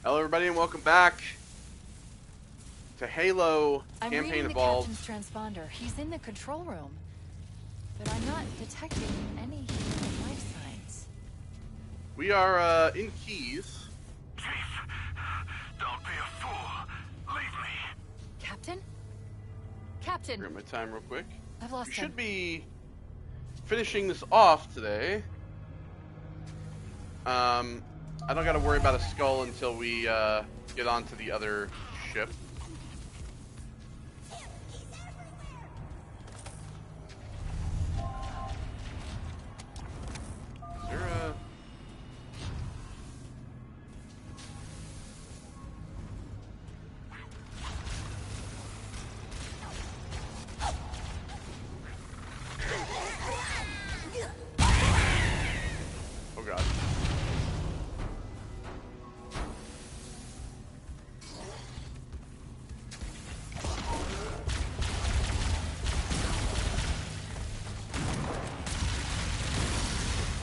Hello everybody and welcome back to Halo Campaign Evolved. I'm reading the captain's transponder. He's in the control room. But I'm not detecting any human life signs. We are in Keys. Chief, don't be a fool. Leave me. Captain? Captain! Grab my time real quick. I've lost We him. should be finishing this off today. I don't gotta worry about a skull until we get onto the other ship. Is there a... Oh god.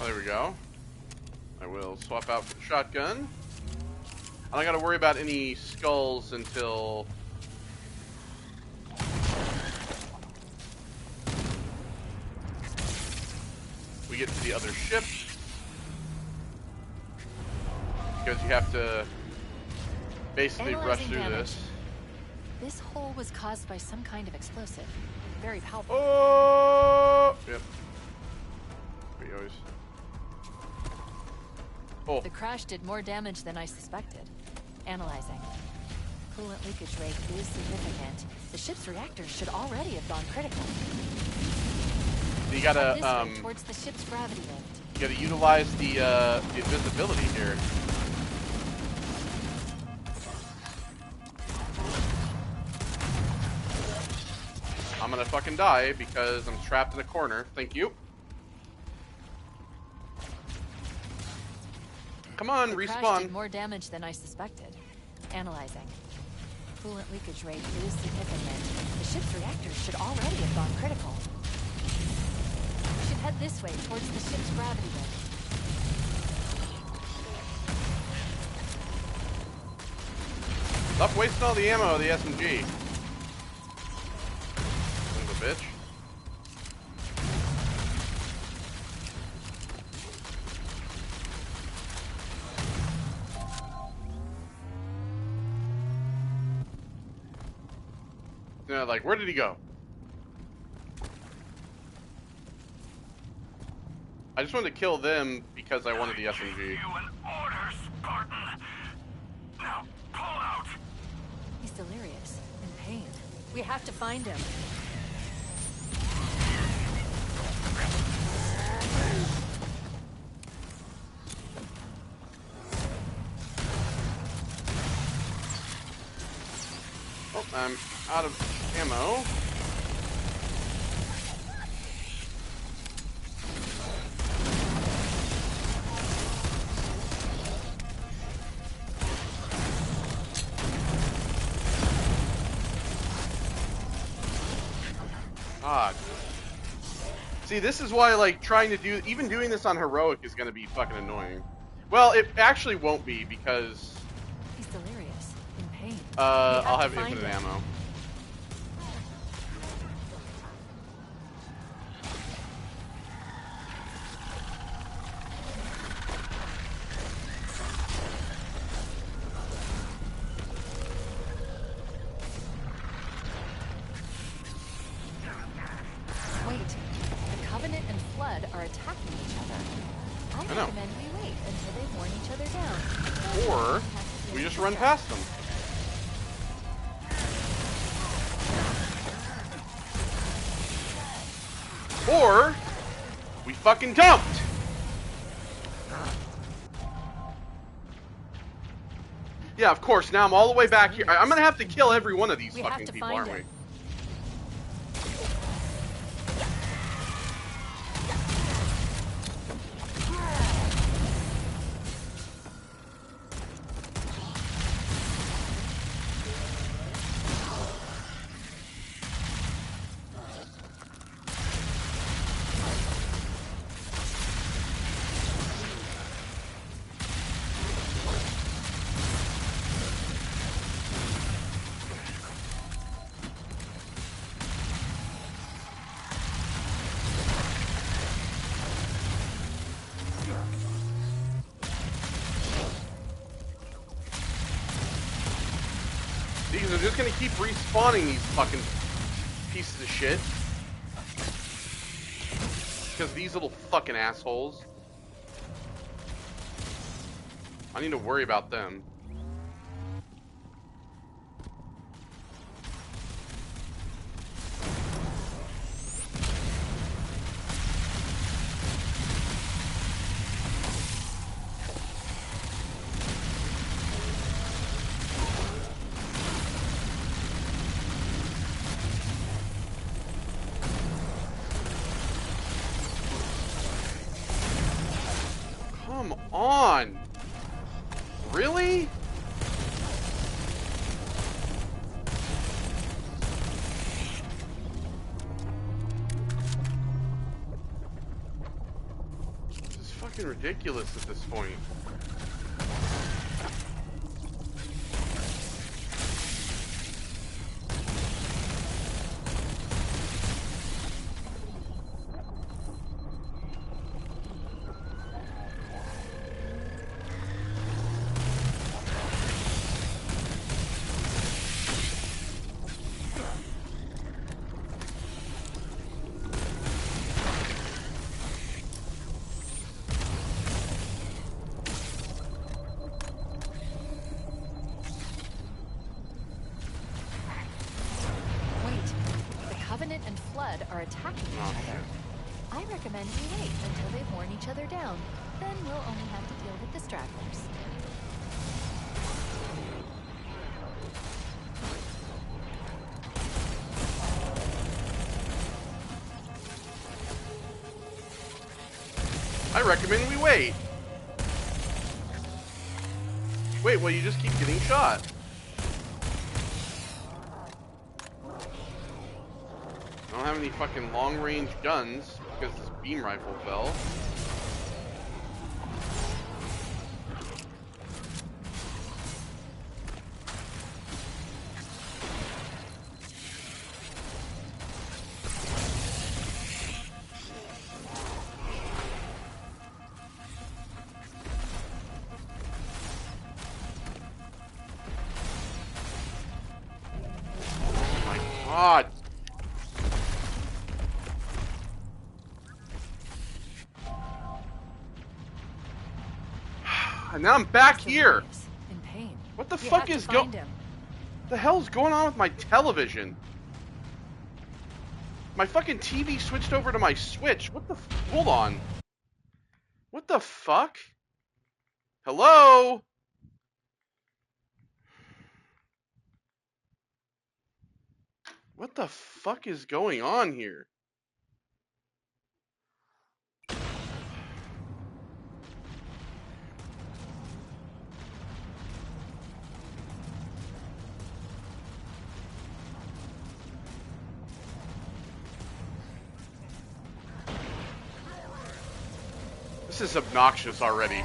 Oh, there we go. I will swap out for the shotgun. I don't gotta worry about any skulls until... we get to the other ship. Because you have to basically rush through this. This hole was caused by some kind of explosive. Very palpable. Oh! Yep. We always... Oh. The crash did more damage than I suspected. Analyzing. Coolant leakage rate is significant. The ship's reactors should already have gone critical. So you gotta, This way, towards the ship's gravity lift. you gotta utilize the invisibility here. I'm gonna fucking die because I'm trapped in a corner. Thank you. Come on, The crash respawn. did more damage than I suspected. Analyzing. Coolant leakage rate is significant. The ship's reactors should already have gone critical. We should head this way, towards the ship's gravity lift. Stop wasting all the ammo of the SMG. Son of a bitch. Yeah, like, where did he go? I just wanted to kill them because I wanted the Gave SMG. you an order, Spartan. Now pull out. He's delirious, in pain. We have to find him. Oh, I'm out of ammo. God. See, this is why, like, trying to do... even doing this on heroic is gonna be fucking annoying. Well, it actually won't be, because... He's delirious, in pain. I'll to have find infinite him. ammo. Wait, the Covenant and Flood are attacking each other. I know. recommend we wait until they worn each other down. Or we just run past them. Or we fucking dumped. Yeah, of course. Now I'm all the way back here. I'm gonna have to kill every one of these We have fucking to people, find aren't we? him. These are just gonna keep respawning these fucking pieces of shit. Because these little fucking assholes. I need to worry about them. Come on! Really? This is fucking ridiculous at this point. Covenant and Flood are attacking each other. I recommend we wait until they've worn each other down. Then we'll only have to deal with the stragglers. I recommend we wait. Wait, well, you just keep getting shot. I don't have any fucking long-range guns because this beam rifle fell. Oh my God. And now I'm back here. In pain. What the fuck is going? The hell's going on with my television? My fucking TV switched over to my Switch. What the? Hold on. What the fuck? Hello? What the fuck is going on here? This is obnoxious already.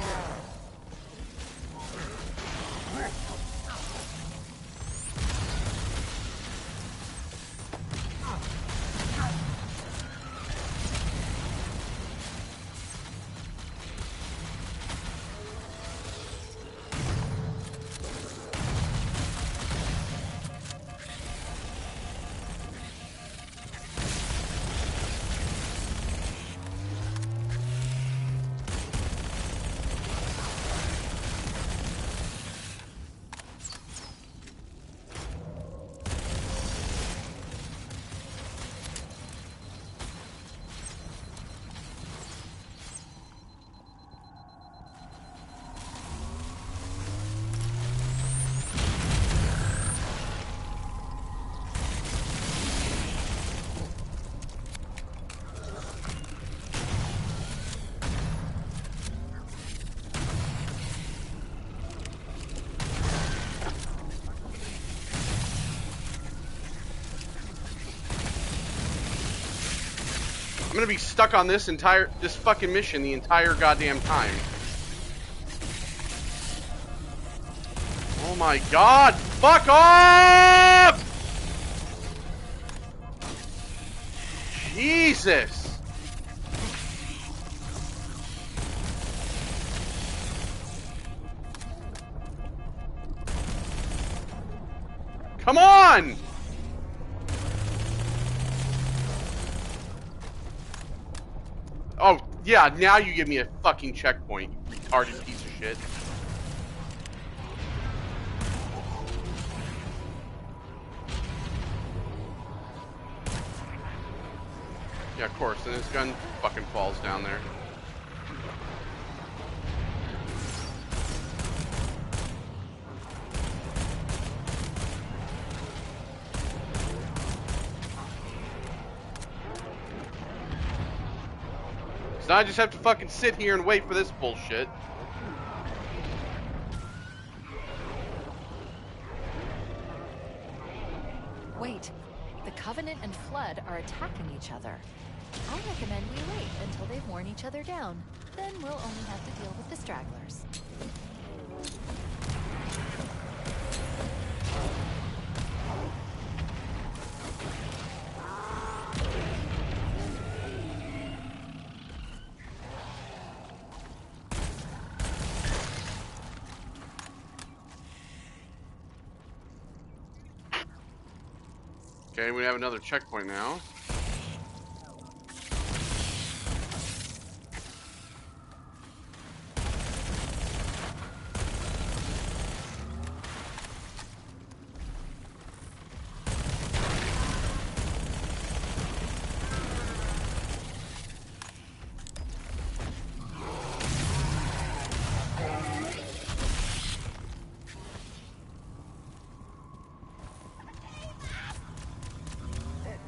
I'm gonna be stuck on this fucking mission the entire goddamn time. Oh my God, fuck off! Jesus. Come on! Oh, yeah, now you give me a fucking checkpoint, you retarded piece of shit. Yeah, of course, and his gun fucking falls down there. So now I just have to fucking sit here and wait for this bullshit. Wait, the Covenant and Flood are attacking each other. I recommend we wait until they've worn each other down. Then we'll only have to deal with the stragglers. Okay, we have another checkpoint now.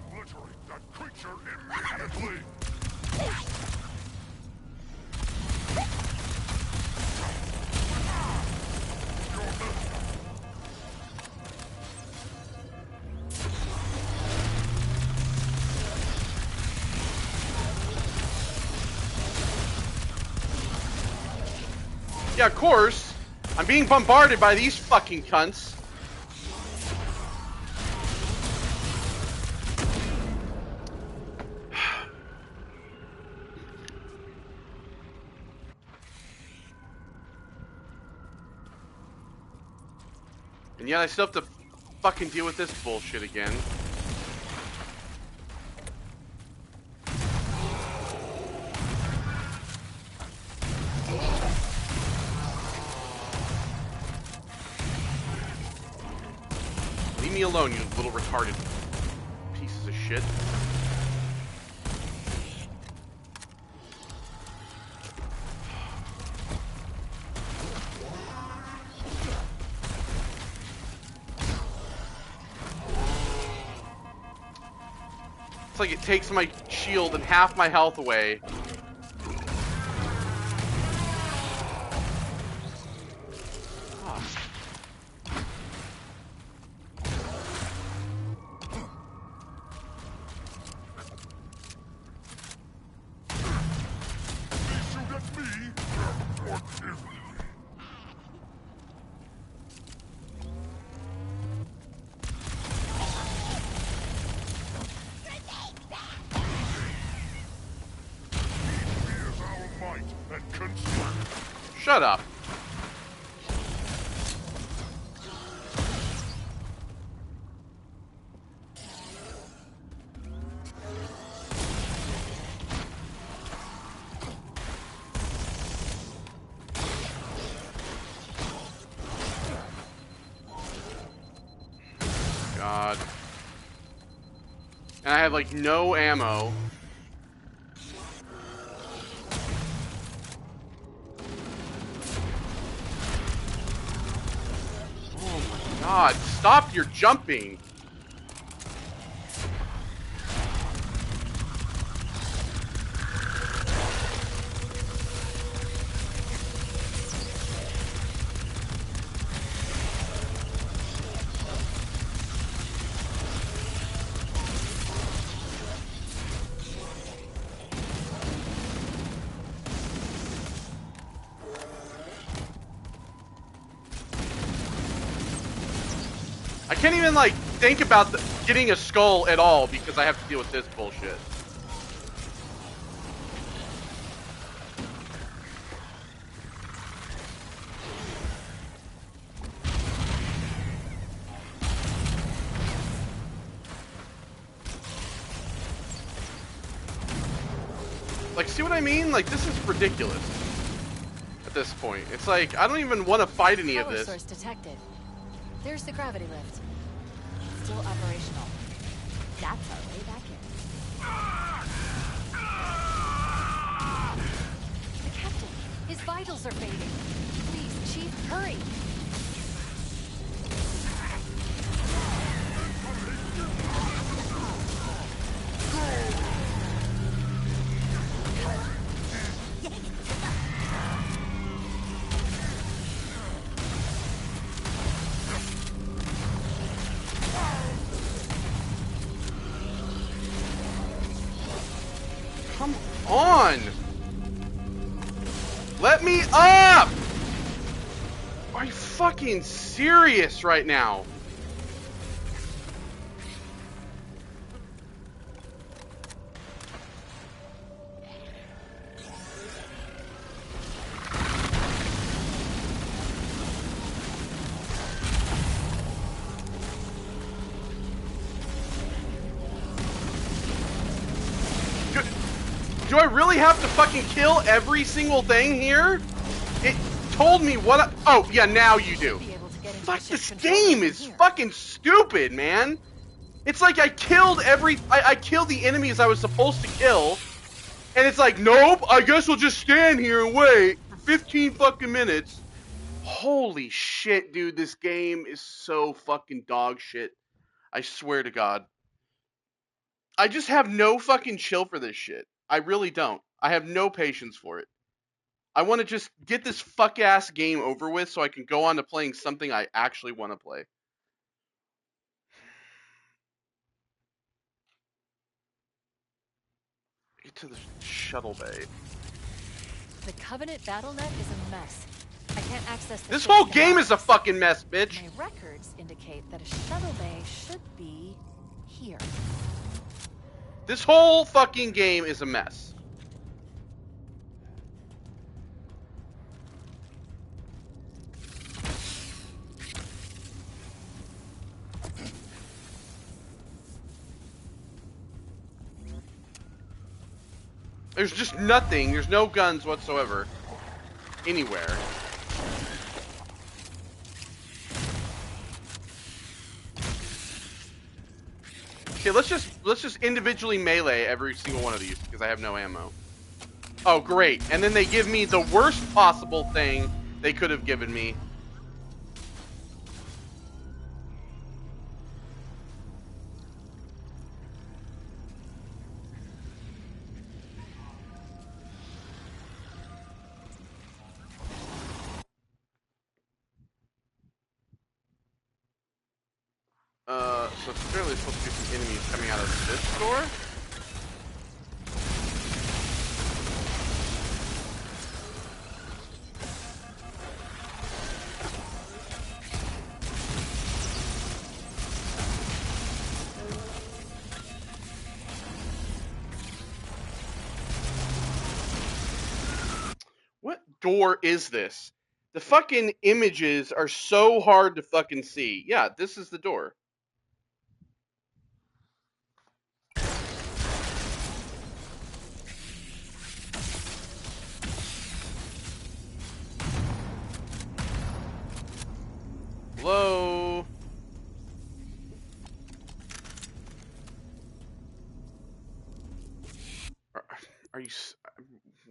Obliterate that creature immediately! Yeah, of course. I'm being bombarded by these fucking cunts. And yet I still have to fucking deal with this bullshit again. Leave me alone, you little retarded pieces of shit. It's like it takes my shield and half my health away. Shoot at me! What is and consume. Shut up. God. And I have like no ammo. God, stop your jumping! I can't even, like, think about getting a skull at all because I have to deal with this bullshit. Like, see what I mean? Like, this is ridiculous. At this point, it's like I don't even want to fight any of Power this. source detected. There's the gravity lift. Still operational. That's our way back in. The captain. His vitals are fading. Please, Chief, hurry. Come on! Let me up! Are you fucking serious right now? Do I really have to fucking kill every single thing here? It told me what I... Oh, yeah, now you do. Fuck, this game is fucking stupid, man. It's like I killed I killed the enemies I was supposed to kill, and it's like, nope, I guess we'll just stand here and wait for 15 fucking minutes. Holy shit, dude, this game is so fucking dog shit. I swear to God. I just have no fucking chill for this shit. I really don't. I have no patience for it. I want to just get this fuck-ass game over with so I can go on to playing something I actually want to play. Get to the shuttle bay. The Covenant battle net is a mess. I can't access the This ship's whole game schematics. is a fucking mess, bitch. My records indicate that a shuttle bay should be here. This whole fucking game is a mess. There's just nothing. There's no guns whatsoever. Anywhere. Okay, let's just individually melee every single one of these because I have no ammo. Oh, great. And then they give me the worst possible thing they could have given me. So it's clearly supposed to be some enemies coming out of this door. What door is this? The fucking images are so hard to fucking see. Yeah, this is the door. Hello? Are you...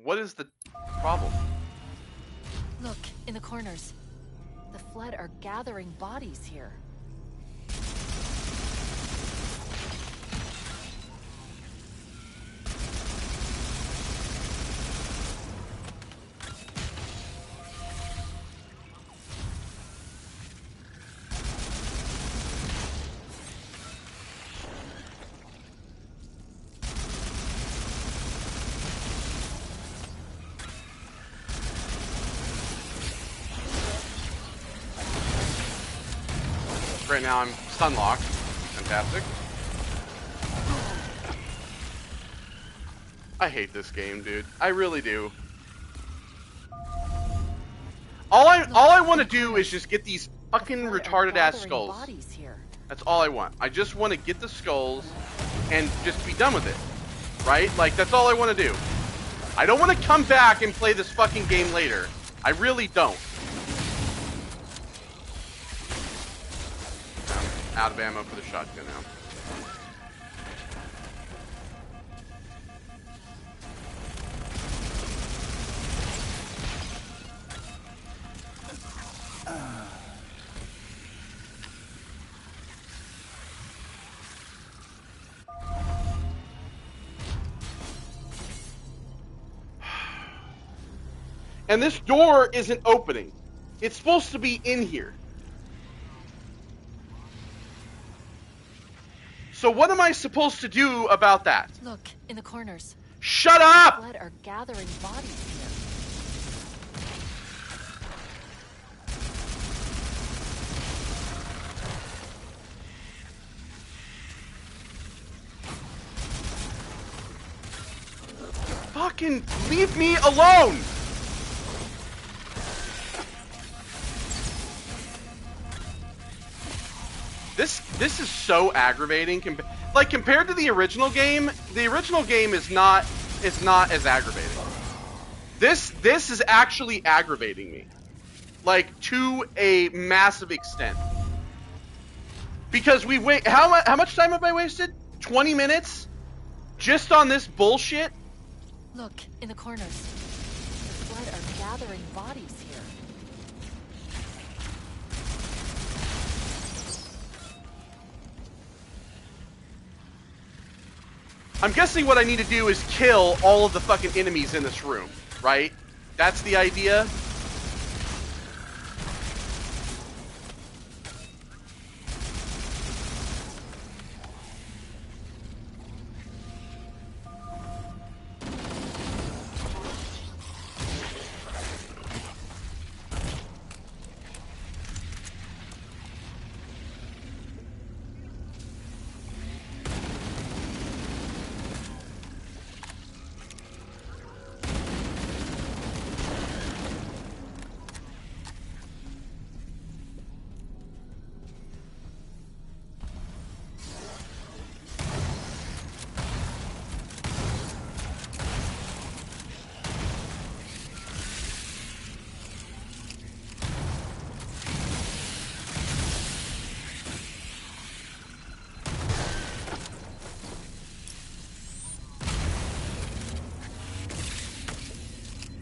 What is the problem? Look, in the corners. The Flood are gathering bodies here. Right now I'm stun locked. Fantastic. I hate this game, dude. I really do. All I want to do is just get these fucking retarded ass skulls. That's all I want. I just want to get the skulls and just be done with it. Right? Like, that's all I want to do. I don't want to come back and play this fucking game later. I really don't. I'm out of ammo for the shotgun now. And this door isn't opening. It's supposed to be in here. So what am I supposed to do about that? Look, in the corners. Shut up! Blood are gathering bodies here. Fucking leave me alone! This is so aggravating. Like, compared to the original game is not as aggravating. This is actually aggravating me, like, to a massive extent. Because how much time have I wasted? 20 minutes just on this bullshit? Look, in the corners. Blood are gathering bodies here. I'm guessing what I need to do is kill all of the fucking enemies in this room, right? That's the idea.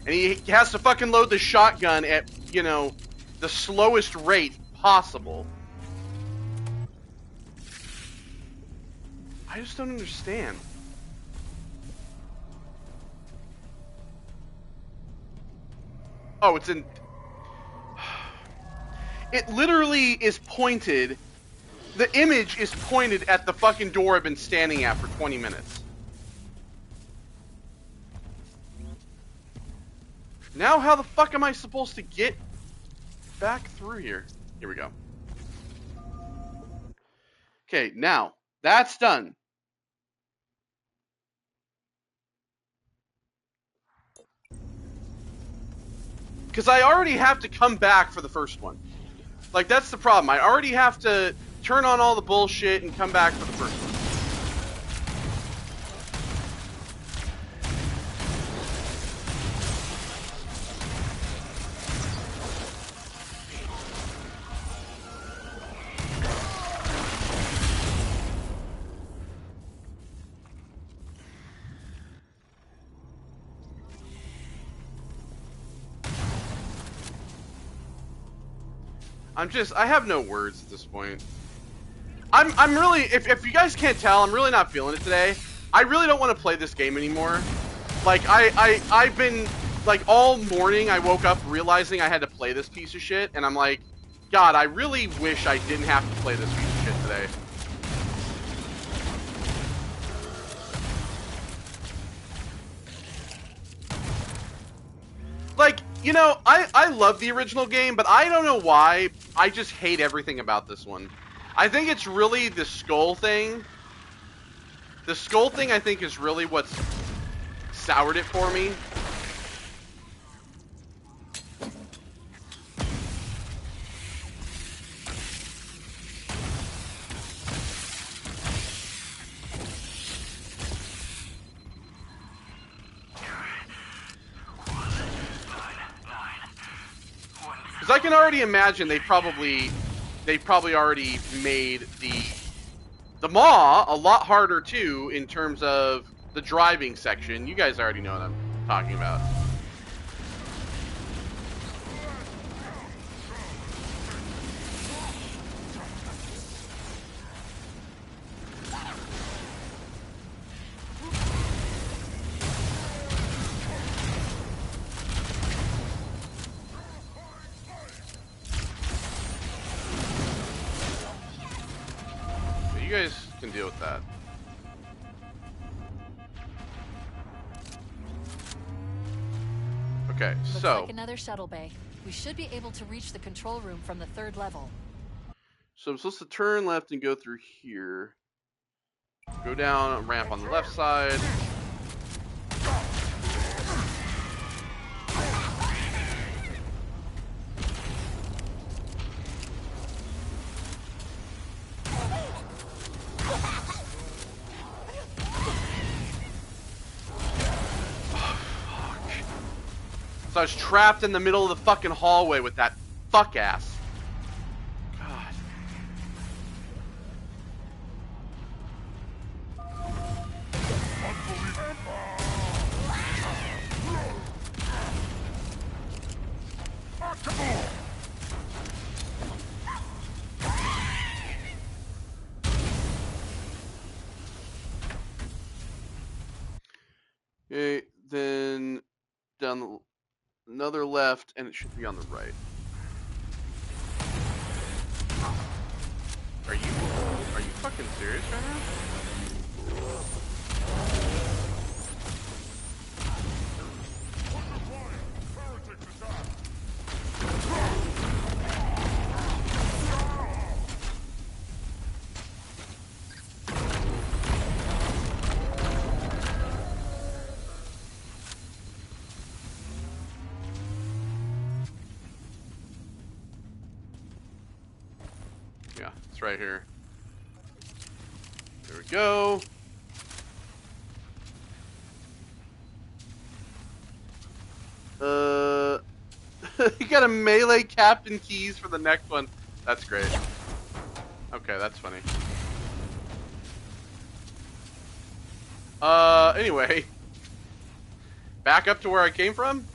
And he has to fucking load the shotgun at, you know, the slowest rate possible. I just don't understand. Oh, it's in... It literally is pointed... The image is pointed at the fucking door I've been standing at for 20 minutes. Now how the fuck am I supposed to get back through here? Here we go. Okay, now, that's done. Because I already have to come back for the first one. Like, that's the problem. I already have to turn on all the bullshit and come back for the first one. I have no words at this point. I'm really, if you guys can't tell, I'm really not feeling it today. I really don't want to play this game anymore. Like, I've been, like, all morning I woke up realizing I had to play this piece of shit, and I'm like, God, I really wish I didn't have to play this piece of shit today. Like, you know, I love the original game, but I don't know why. I just hate everything about this one. I think it's really the skull thing. The skull thing, I think, is really what's soured it for me. Because I can already imagine they probably already made the Maw a lot harder too in terms of the driving section. You guys already know what I'm talking about. You guys can deal with that. Okay, Looks so like another shuttle bay. We should be able to reach the control room from the 3rd level. So I'm supposed to turn left and go through here. Go down a ramp on the left side. So I was trapped in the middle of the fucking hallway with that fuck ass. God. Okay, then down the another left, and it should be on the right. Are you fucking serious right now? Yeah, it's right here. There we go. You got a melee captain keys for the next one. That's great. Okay, that's funny. Anyway. Back up to where I came from?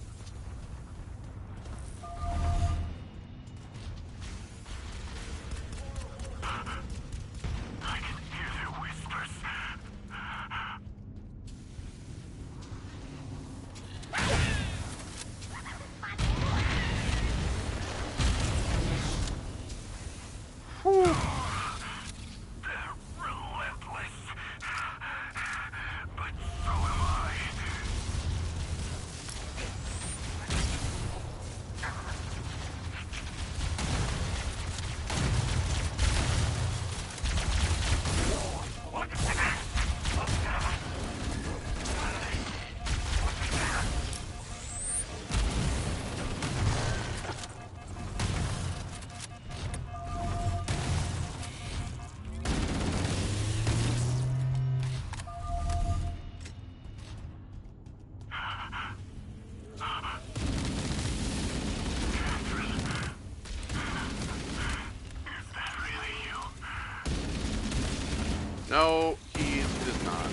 No, it is not.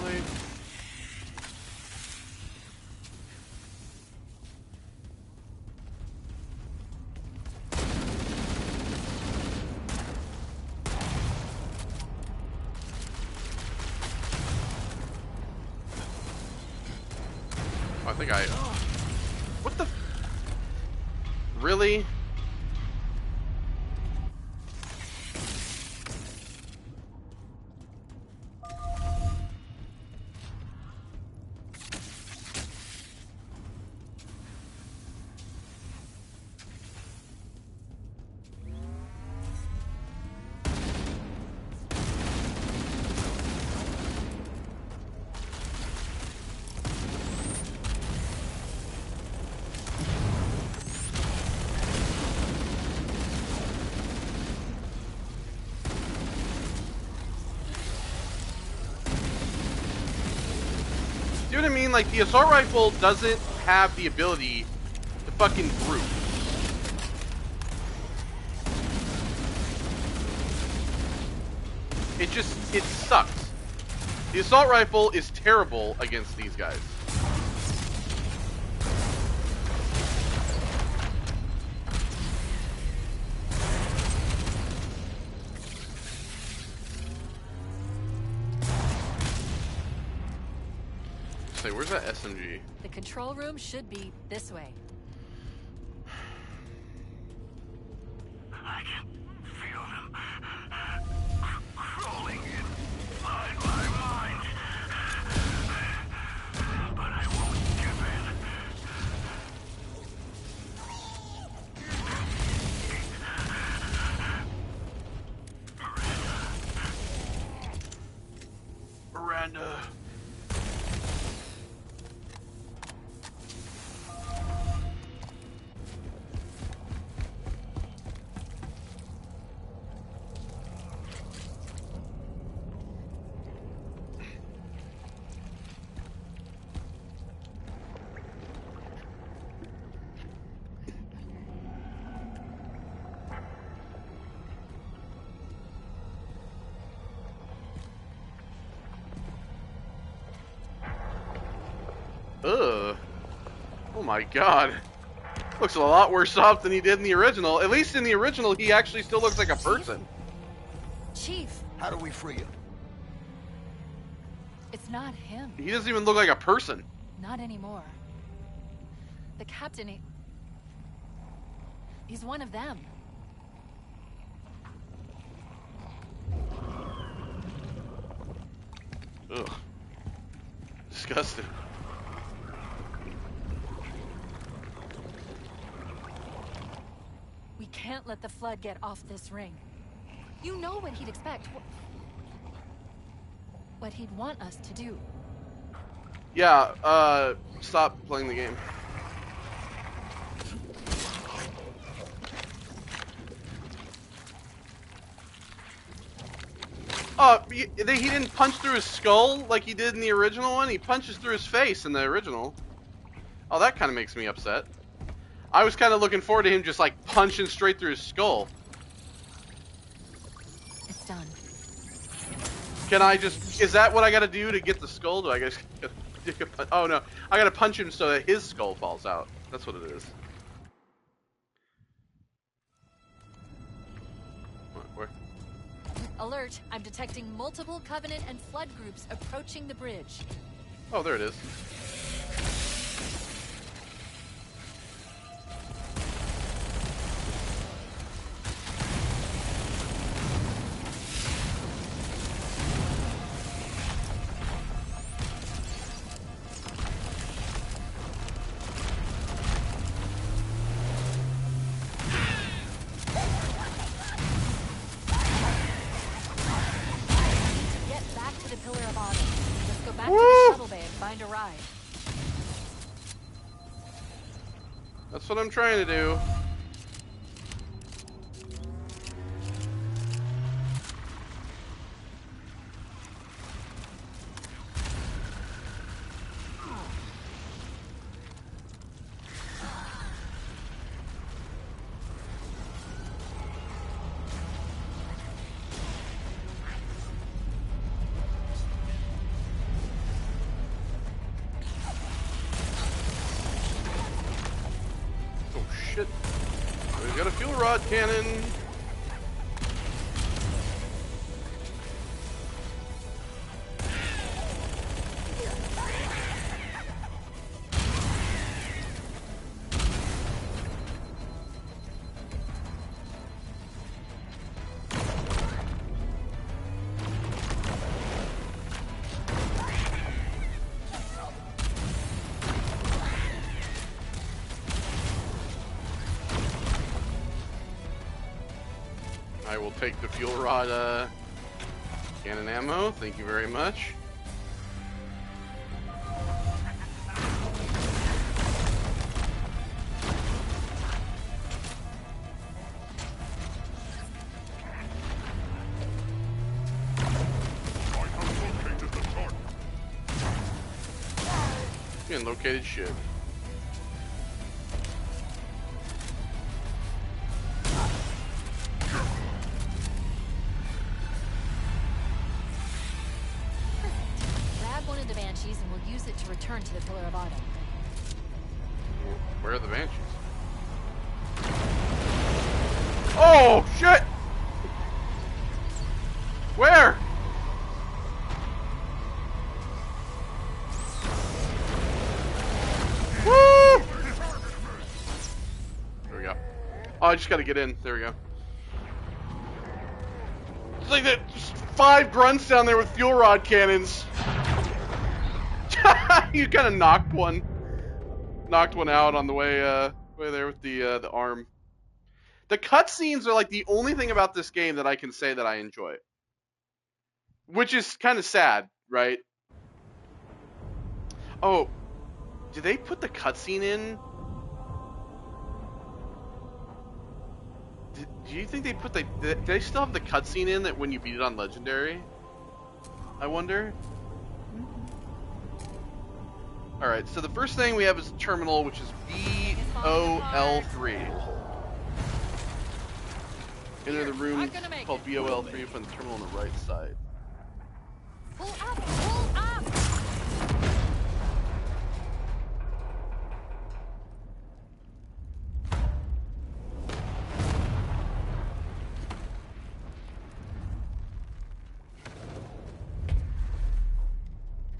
Really? I think I... What the... Really? mean, like, the assault rifle doesn't have the ability to fucking group. It sucks. The assault rifle is terrible against these guys. Say, where's that SMG? The control room should be this way. I can feel them crawling inside my mind. But I won't give in. Miranda. Ugh. Oh my god. Looks a lot worse off than he did in the original. At least in the original, he actually still looks like a person. Chief, How do we free him? it's not him. He doesn't even look like a person. Not anymore. The captain, he's one of them. Ugh. Disgusting. We can't let the Flood get off this ring. You know what he'd expect. What he'd want us to do. Yeah, stop playing the game. Oh, he didn't punch through his skull like he did in the original one. He punches through his face in the original. Oh, that kind of makes me upset. I was kind of looking forward to him just like punching straight through his skull. It's done. Can I just... Is that what I gotta do to get the skull? Do I guess... Oh no. I gotta punch him so that his skull falls out. That's what it is. Where? Alert, I'm detecting multiple Covenant and Flood groups approaching the bridge. Oh, there it is. Find a ride. That's what I'm trying to do. We've got a fuel rod cannon. I will take the fuel rod cannon ammo. Thank you very much. Getting located ship. Grab one of the Banshees and we'll use it to return to the Pillar of Autumn. Where are the Banshees? Oh, shit! Where? Woo! There we go. Oh, I just gotta get in. There we go. It's like that 5 grunts down there with fuel rod cannons. You kind of knocked one out on the way there with the arm. The cutscenes are like the only thing about this game that I can say that I enjoy, which is kind of sad, right? Oh, did they put the cutscene in? Do you think they put the? Do they still have the cutscene in that when you beat it on Legendary? I wonder. All right, so the first thing we have is terminal, which is BOL3. Enter the room called BOL3 from the terminal on the right side. Pull up! Pull up!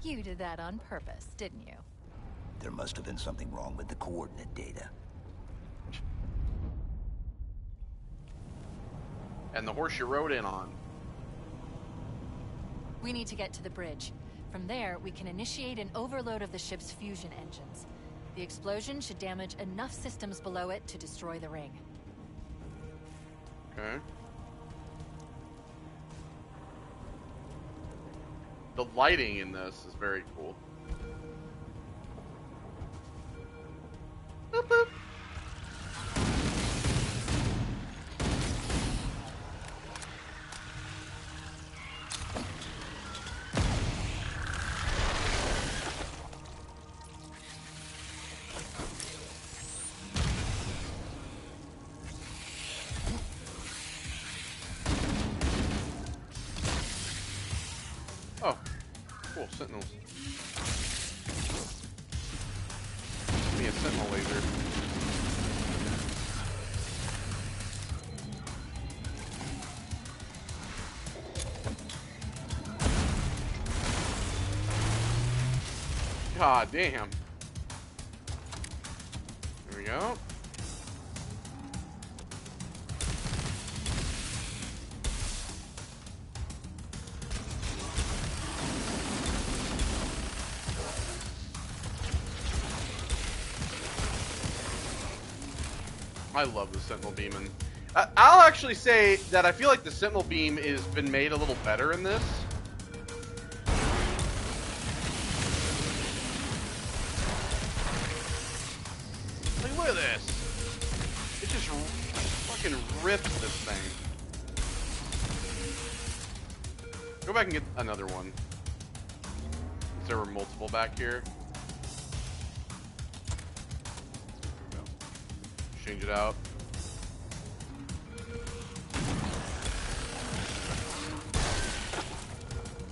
You did that on purpose, didn't you? There must have been something wrong with the coordinate data. And the horse you rode in on. We need to get to the bridge. From there, we can initiate an overload of the ship's fusion engines. The explosion should damage enough systems below it to destroy the ring. Okay. The lighting in this is very cool. Boop, boop. Oh, cool, sentinels. Give me a sentinel laser. God damn. There we go. I love the Sentinel Beam, and I'll actually say that I feel like the Sentinel Beam has been made a little better in this. Like, look at this. It just fucking rips this thing. Go back and get another one. Since there were multiple back here. Change it out.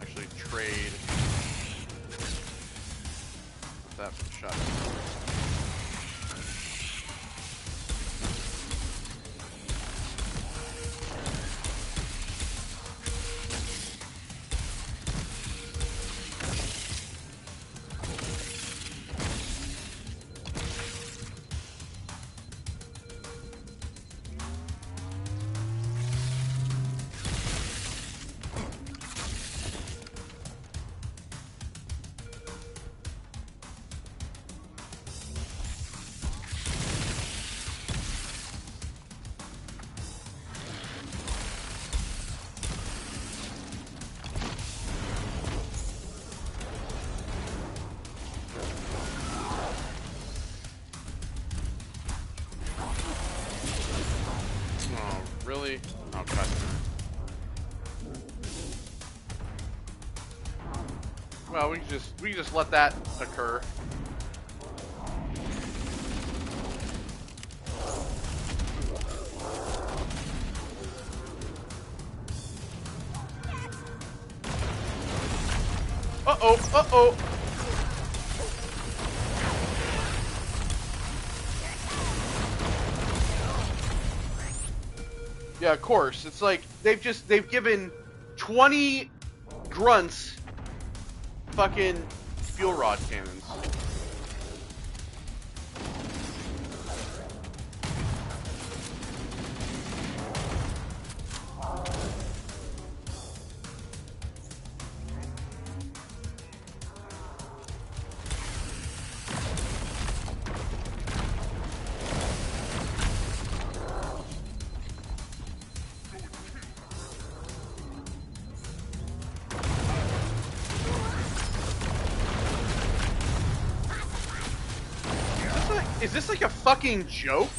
Actually trade that for the shotgun. Really? Oh, God. Well, we can just let that occur. Uh-oh, uh-oh. Yeah, of course. It's like they've given 20 grunts fucking fuel rod cannons. Is this like a fucking joke?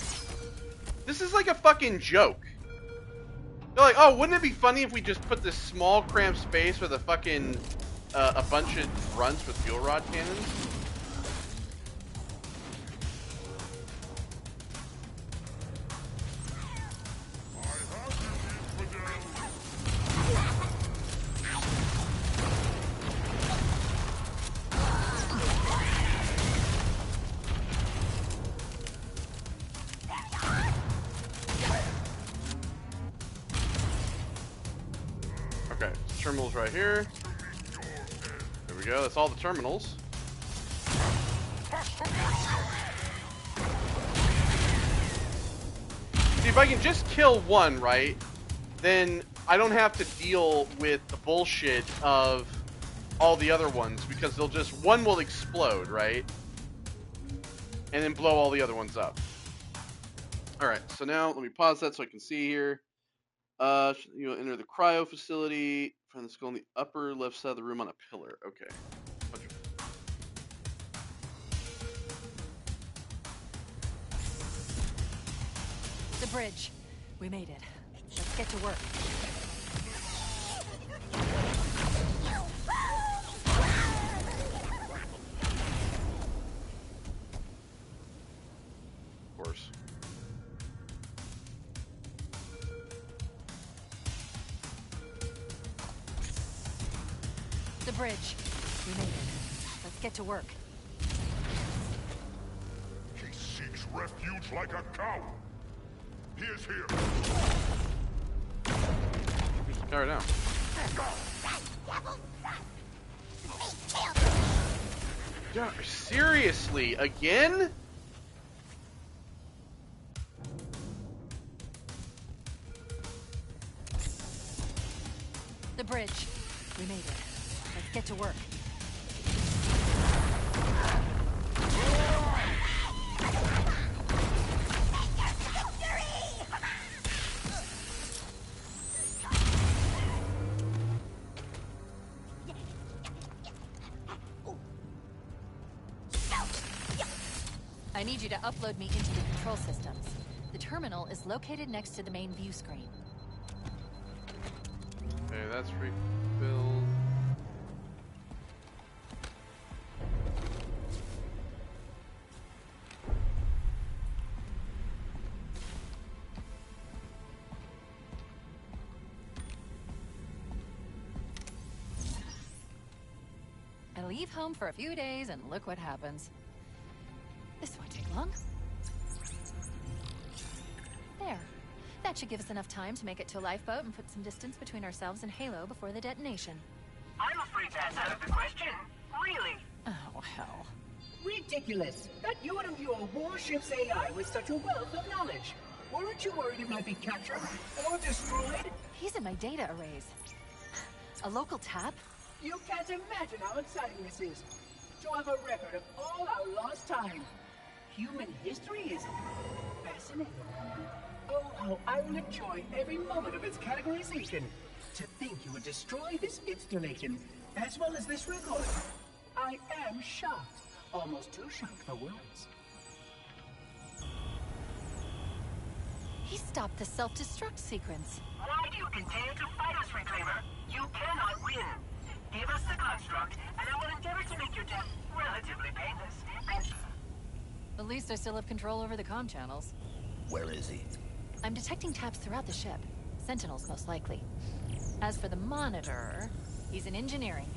This is like a fucking joke. They're like, oh, wouldn't it be funny if we just put this small cramped space with a fucking a bunch of grunts with fuel rod cannons? Okay, terminals right here. There we go, that's all the terminals. See, if I can just kill one, right, then I don't have to deal with the bullshit of all the other ones, because they'll just, one will explode, right? And then blow all the other ones up. Alright, so now let me pause that so I can see here. You'll enter the cryo facility. Find the skull on the upper left side of the room on a pillar. Okay. The bridge. We made it. Let's get to work. Of course. The bridge. We made it. Let's get to work. He seeks refuge like a coward. He is here. Who's the car now? Yeah, seriously, again? The bridge. We made it. Let's get to work. I need you to upload me into the control systems. The terminal is located next to the main view screen. Okay, that's refilled. I leave home for a few days and look what happens. This won't take long. There. That should give us enough time to make it to a lifeboat and put some distance between ourselves and Halo before the detonation. I'm afraid that's out of the question. Really? Oh, hell. Ridiculous. That you would imbue a warship's AI with such a wealth of knowledge. Weren't you worried it might be captured or destroyed? He's in my data arrays. A local tap? You can't imagine how exciting this is. To have a record of all our lost time. Human history is fascinating. Oh, how I will enjoy every moment of its categorization. To think you would destroy this installation, as well as this record. I am shocked. Almost too shocked for words. He stopped the self-destruct sequence. Why do you continue to fight us, Reclaimer? You cannot win. Give us the construct, and I will endeavor to make your death relatively painless. At least I still have control over the comm channels. Where is he? I'm detecting taps throughout the ship. Sentinels, most likely. As for the monitor, he's in engineering.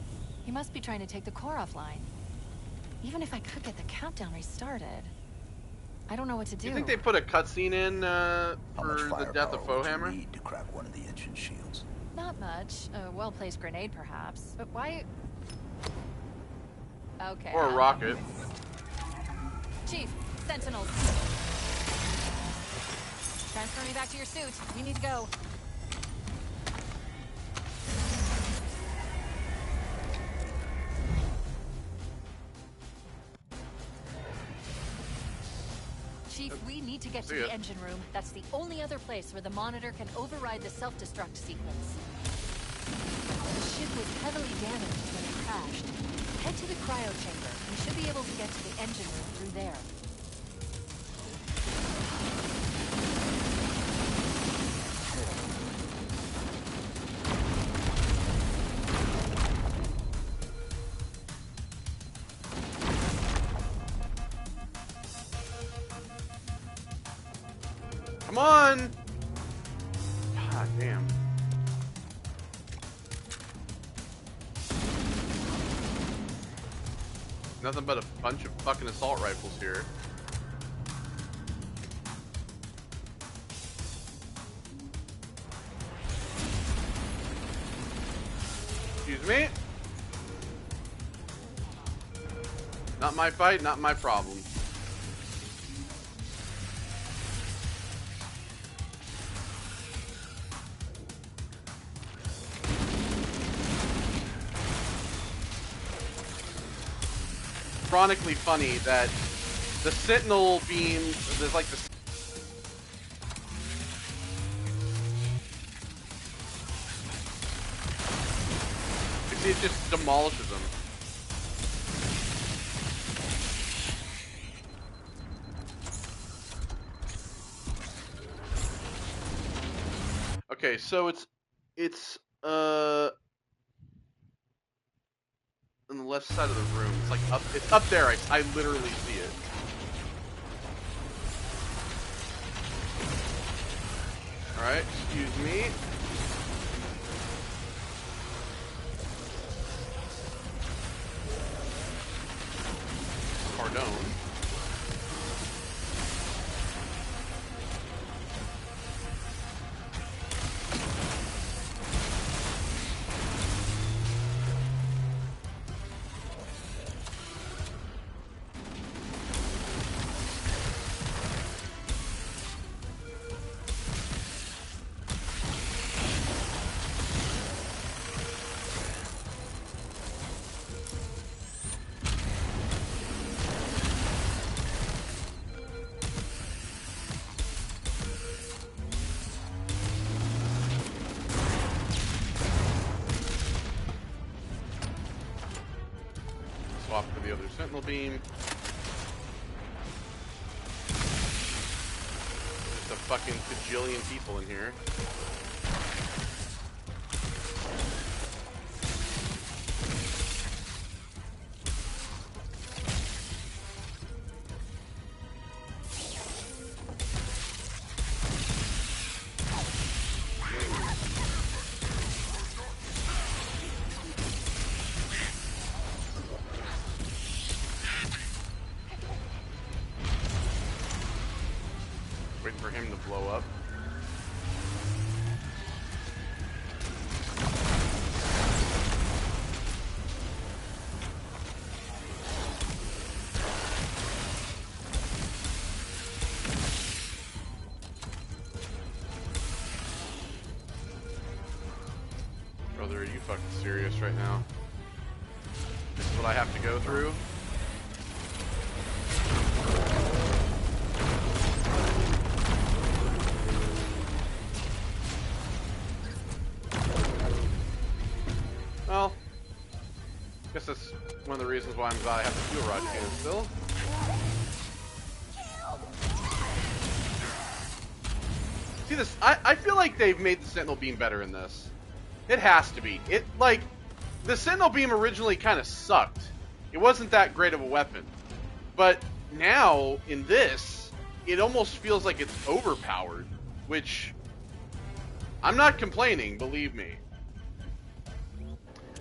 He He must be trying to take the core offline. Even if I could get the countdown restarted, I don't know what to do. You think they put a cutscene in How much for the death of firepower would you Foehammer? need to crack one of the engine shields? Not much. A well-placed grenade, perhaps. But why... Okay. Or a rocket? Chief, Sentinels. Transfer me back to your suit. You need to go. Chief, we need to get to the engine room. That's the only other place where the monitor can override the self-destruct sequence. The ship was heavily damaged when it crashed. Head to the cryo chamber. We should be able to get to the engine room through there. Come on! God damn. Nothing but a bunch of fucking assault rifles here. Excuse me? Not my fight, not my problem. Chronically funny that the Sentinel beams, there's like this. It just demolishes them. Okay, so it's on the left side of the room. It's like up. It's up there. I literally see it. All right. Excuse me. Pardon. Swap for the other Sentinel beam. There's a fucking bajillion people in here. Waiting for him to blow up. Brother, are you fucking serious right now? This is what I have to go through? Well, guess that's one of the reasons why I'm glad I have the fuel rod again still. See this? I feel like they've made the Sentinel beam better in this. It has to be. It, like, the Sentinel beam originally kind of sucked. It wasn't that great of a weapon. But now, in this, it almost feels like it's overpowered. Which, I'm not complaining, believe me.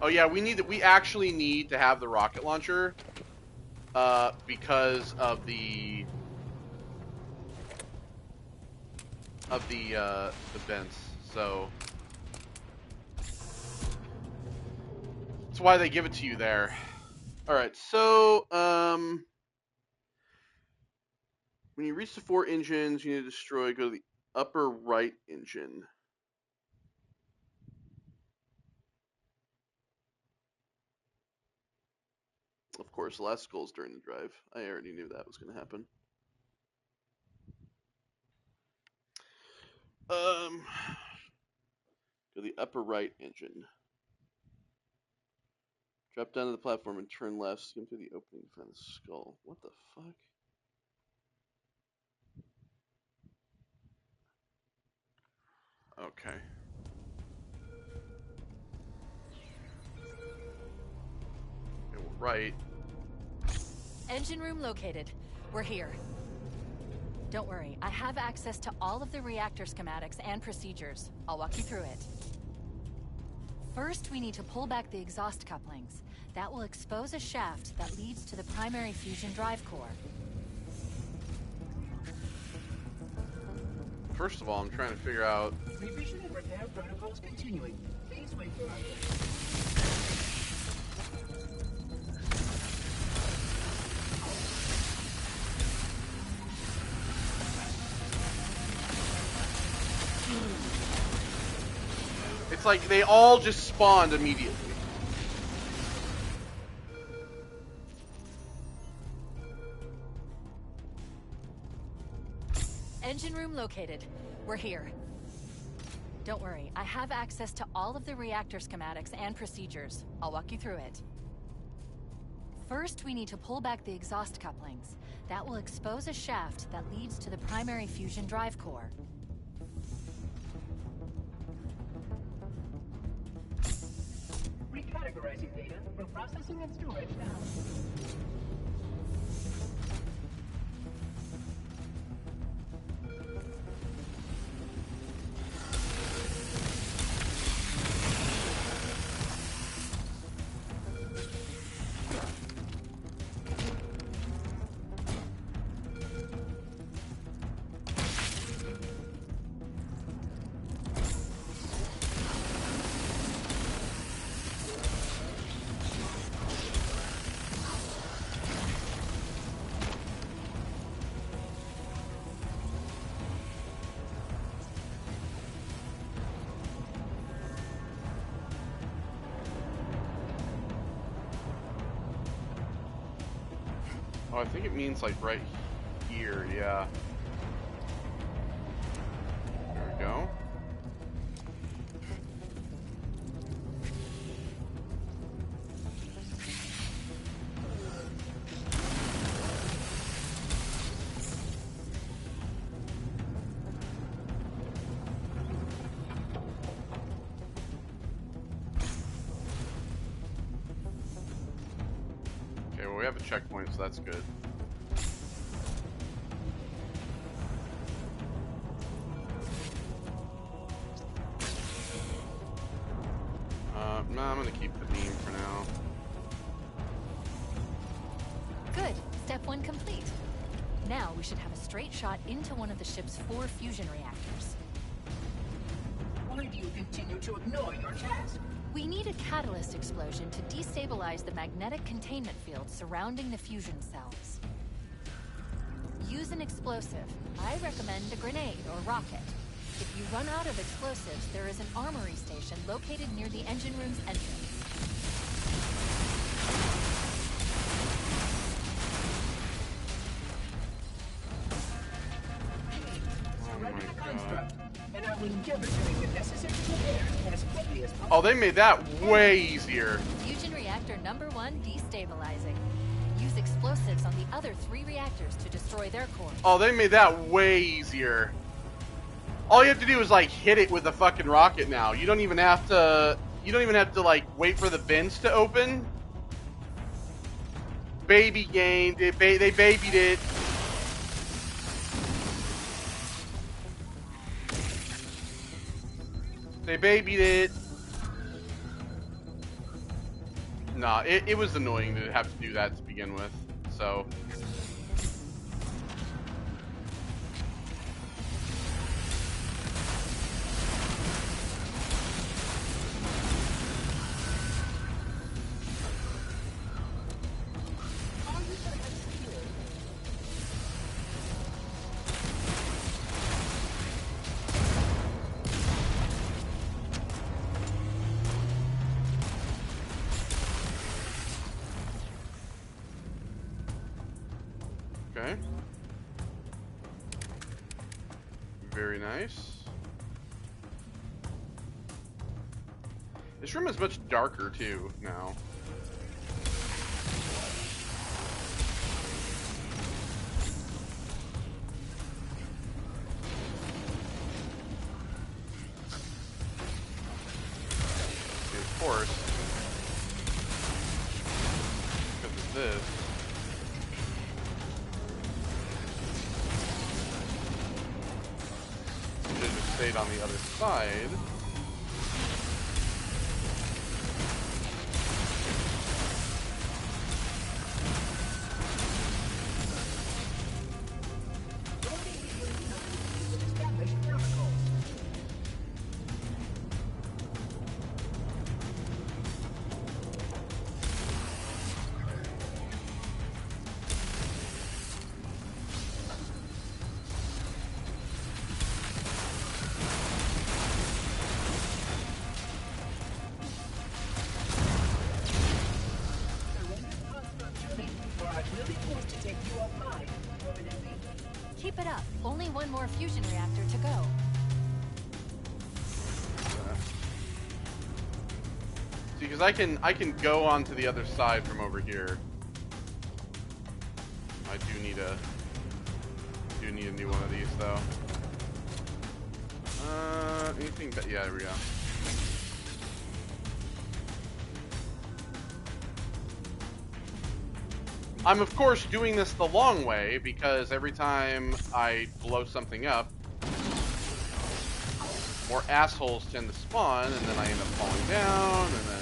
Oh yeah, we actually need to have the rocket launcher, because of the vents. So that's why they give it to you there. All right, so when you reach the 4 engines you need to destroy, go to the upper right engine. Of course, the last goal is during the drive. I already knew that was going to happen. Go to the upper right engine. Drop down to the platform and turn left. Skim through the opening to find the skull. What the fuck? Okay. Okay, we're right. Engine room located. We're here. Don't worry, I have access to all of the reactor schematics and procedures. I'll walk you through it. First, we need to pull back the exhaust couplings. That will expose a shaft that leads to the primary fusion drive core. First of all, I'm trying to figure out... Revision and repair protocols continuing. Please wait for us. It's like they all just spawned immediately. Engine room located. We're here. Don't worry, I have access to all of the reactor schematics and procedures. I'll walk you through it. First, we need to pull back the exhaust couplings. That will expose a shaft that leads to the primary fusion drive core. Recategorizing data for processing and storage now. Oh, I think it means like right here, yeah. There we go. Okay, well we have a checkpoint, so that's good. No, I'm gonna keep the beam for now. Good. Step 1 complete. Now we should have a straight shot into one of the ship's 4 fusion reactors. Why do you continue to ignore your task? We need a catalyst explosion to destabilize the magnetic containment field surrounding the fusion cells. Use an explosive. I recommend a grenade or rocket. If you run out of explosives, there is an armory station located near the engine room's entrance. Surrender the construct, and I will endeavor to make the necessary repair as quickly as possible. Oh, they made that way easier. Fusion reactor number 1 destabilizing. Use explosives on the other 3 reactors to destroy their core. Oh, they made that way easier. All you have to do is like hit it with a fucking rocket now. You don't even have to like wait for the vents to open. Baby game. They babied it. They babied it. Nah, it was annoying to have to do that to begin with, so... Okay. Very nice. This room is much darker too now. See, of course, because of this. Stayed on the other side. Keep it up. Only one more fusion reactor to go. See, because I can go on to the other side from over here. I do need a new one of these though. Anything but yeah, there we go. I'm of course doing this the long way because every time I blow something up, more assholes tend to spawn, and then I end up falling down, and then...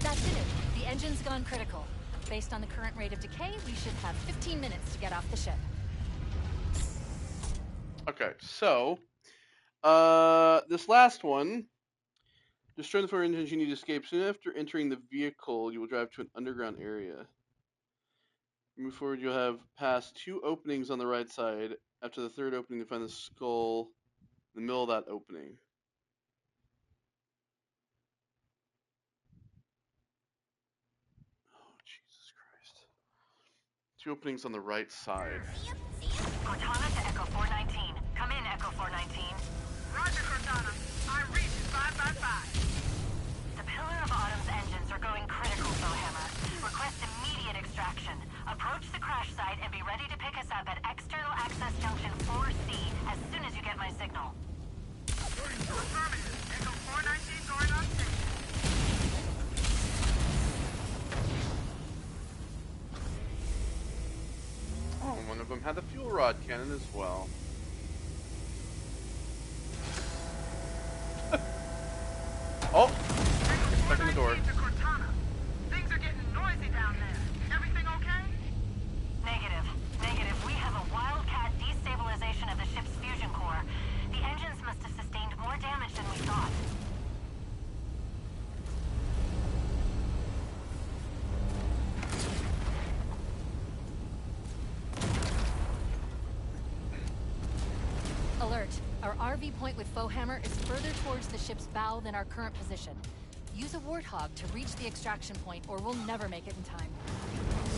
That's it. The engine's gone critical. Based on the current rate of decay, we should have 15 minutes to get off the ship. Okay, so this last one, destroy the four engines you need to escape. Soon after entering the vehicle, you will drive to an underground area. Move forward, you'll have passed 2 openings on the right side. After the 3rd opening, you find the skull in the middle of that opening. Oh, Jesus Christ. 2 openings on the right side. Cortana to Echo 419. Come in, Echo 419. Roger, Cortana. I read 555. The Pillar of Autumn's engines are going critical, Bowhammer. Request immediate extraction. Approach the crash site and be ready to pick us up at External Access Junction 4C as soon as you get my signal. Affirmative. Echo 419 going on station. Oh, one of them had a fuel rod cannon as well. Oh! Stuck in the door. Things are getting noisy down there. Everything okay? Negative. Negative. We have a wildcat destabilization of the ship's fusion core. The engines must have sustained more damage than we thought. Alert. Our RV point with Bowhammer is further towards the ship's bow than our current position. Use a Warthog to reach the extraction point or we'll never make it in time.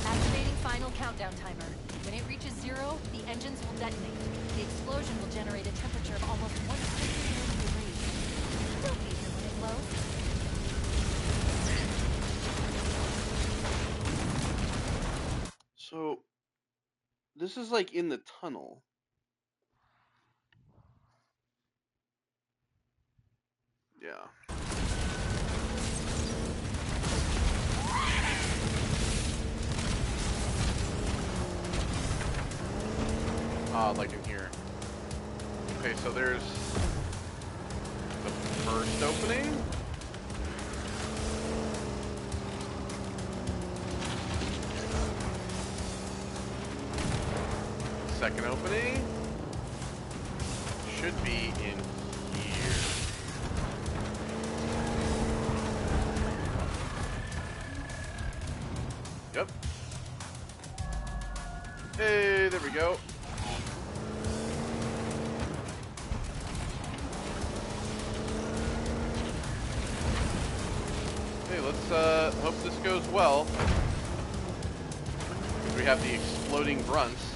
Activating final countdown timer. When it reaches 0 zero, the engines will detonate. The explosion will generate a temperature of almost 100 degrees. Still be here when it blows. So, this is like in the tunnel. Yeah. Like in here. Okay, so there's the first opening. Second opening should be in here. Yep. Hey, there we go. Hey, let's hope this goes well. We have the exploding grunts.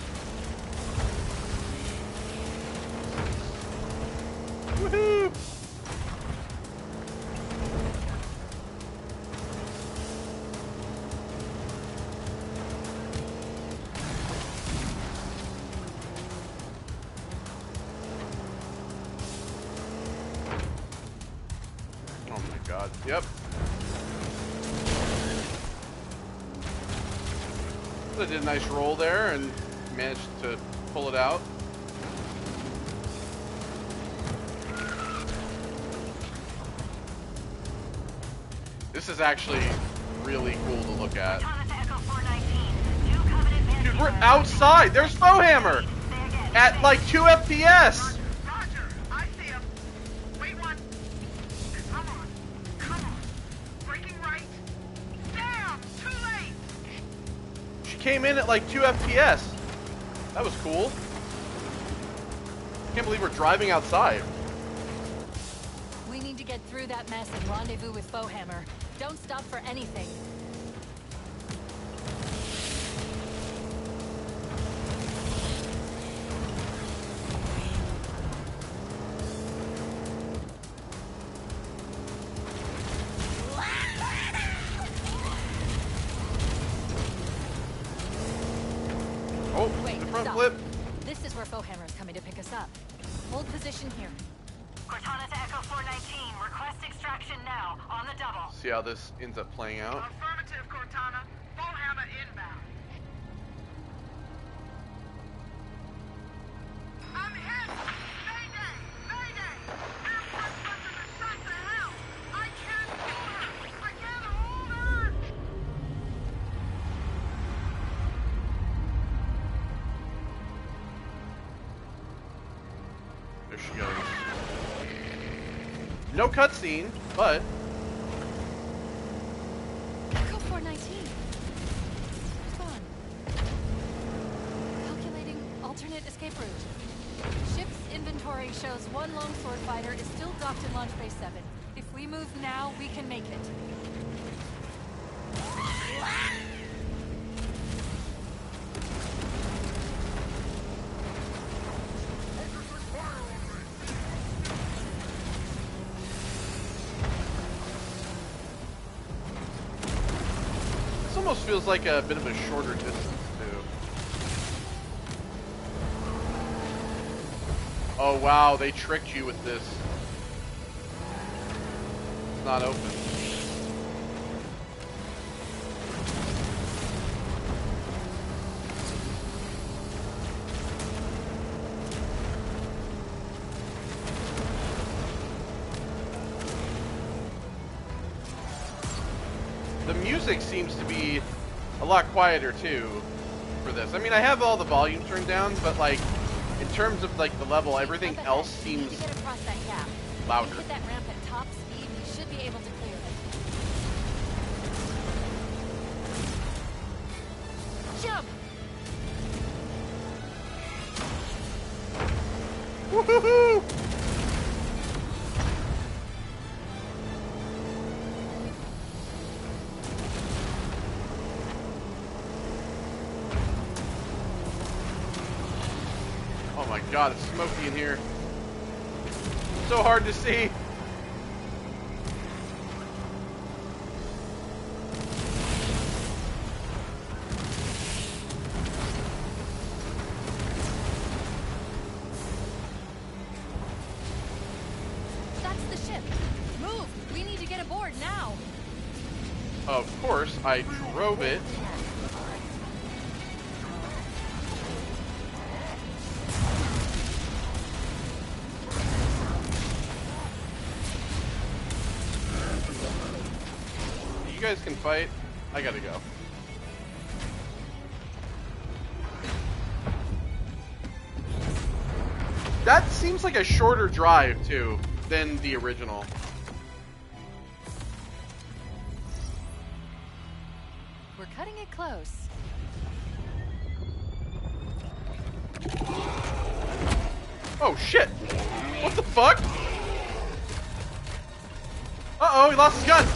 Woohoo! Oh my god. Yep. I did a nice roll there and managed to pull it out. This is actually really cool to look at. Dude, we're outside! There's Foehammer! At like 2 FPS! Roger, I see him. Wait one. Come on. Come on. Breaking right. Damn! Too late! She came in at like 2 FPS. That was cool. Can't believe we're driving outside. We need to get through that mess and rendezvous with Foehammer. Don't stop for anything. Oh, Wait, the front stop. flip. This is where Foehammer is coming to pick us up. Hold position here. Cortana to Echo 419. Request extraction now. On the double. See how this ends up playing out. Affirmative, Cortana. Foehammer inbound. I'm hit! Mayday! Mayday! There's one person that shot to hell! I can't hold her! I can't hold her! There she goes. No cutscene, but Echo 419. It's gone. Calculating alternate escape route. Ship's inventory shows one longsword fighter is still docked in Launch Base 7. If we move now, we can make it. this almost feels like a bit of a shorter distance too. Oh wow, they tricked you with this. It's not open. The music seems to be a lot quieter too for this. I mean, I have all the volume turned down, but like in terms of like the level, everything Up else ahead. We need seems to get across that gap. louder. If we hit that ramp at top speed, we should be able to clear it. Jump! Woohoo! Oh my god, it's smoky in here. So hard to see. That's the ship. Move! We need to get aboard now. Of course, I drove it. You guys can fight. I gotta go. That seems like a shorter drive, too, than the original. We're cutting it close. Oh, shit! What the fuck? Uh-oh, he lost his gun!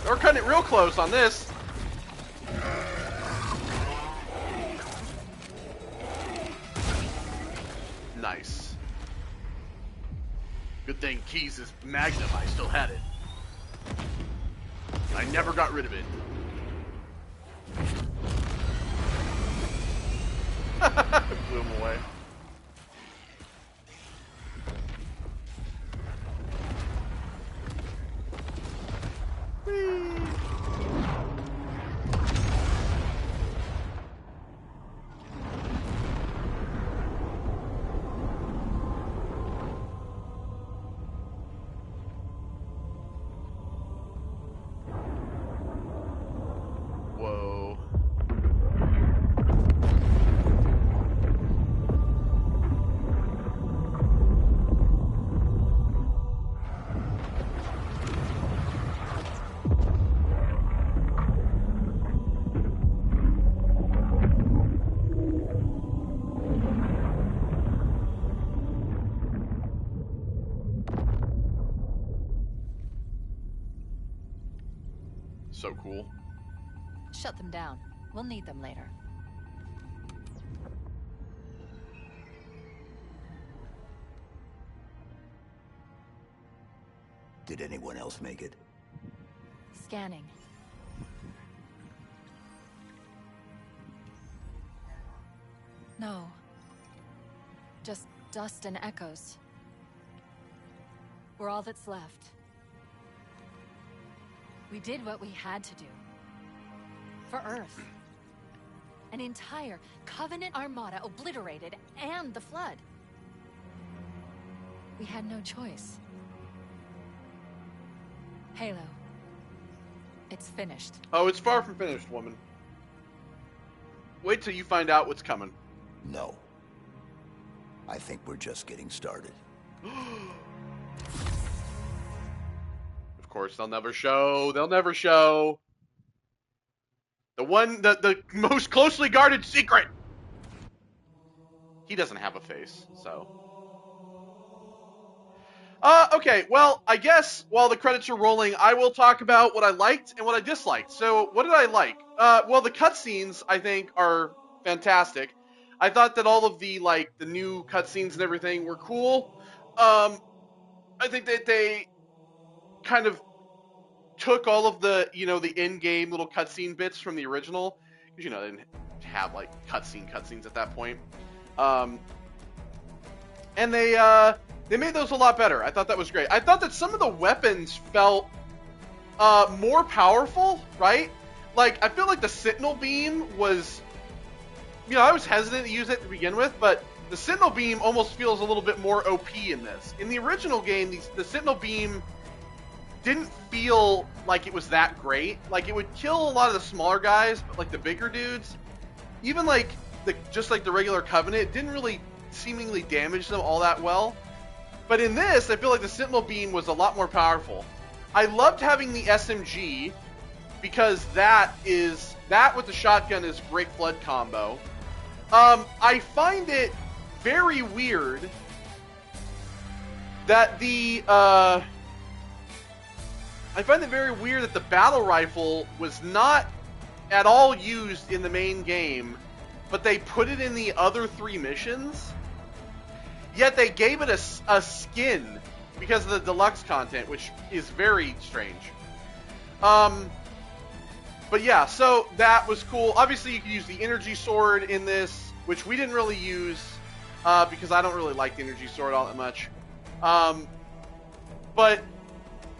We're cutting it real close on this. Nice. Good thing Keys' Magnum, I still had it. I never got rid of it. Blew him away. Whee! Whoa. So cool. Shut them down. We'll need them later. Did anyone else make it? Scanning. No. Just dust and echoes. We're all that's left. We did what we had to do. For Earth. An entire Covenant armada obliterated, and the Flood. We had no choice. Halo. It's finished. Oh, it's far from finished, woman. Wait till you find out what's coming. No. I think we're just getting started. Of course, they'll never show. They'll never show. The most closely guarded secret. He doesn't have a face, so. Okay, well, I guess while the credits are rolling, I will talk about what I liked and what I disliked. So, what did I like? Well, the cutscenes, I think, are fantastic. I thought that all of the new cutscenes and everything were cool. I think that they kind of took all of the, the in-game little cutscene bits from the original, because, they didn't have, cutscenes at that point. And they made those a lot better. I thought that was great. I thought that some of the weapons felt more powerful, right? I feel like the Sentinel Beam was, I was hesitant to use it to begin with, but the Sentinel Beam almost feels a little bit more OP in this. In the original game, the Sentinel Beam didn't feel like it was that great. It would kill a lot of the smaller guys, but the bigger dudes, even just like the regular Covenant, it didn't really seemingly damage them all that well. But in this, I feel like the Sentinel Beam was a lot more powerful. I loved having the SMG, because that with the shotgun is great flood combo. I find it very weird that the battle rifle was not at all used in the main game, but they put it in the other 3 missions. Yet they gave it a skin because of the deluxe content, which is very strange. But yeah, so that was cool. Obviously, you can use the energy sword in this, which we didn't really use because I don't really like the energy sword all that much. But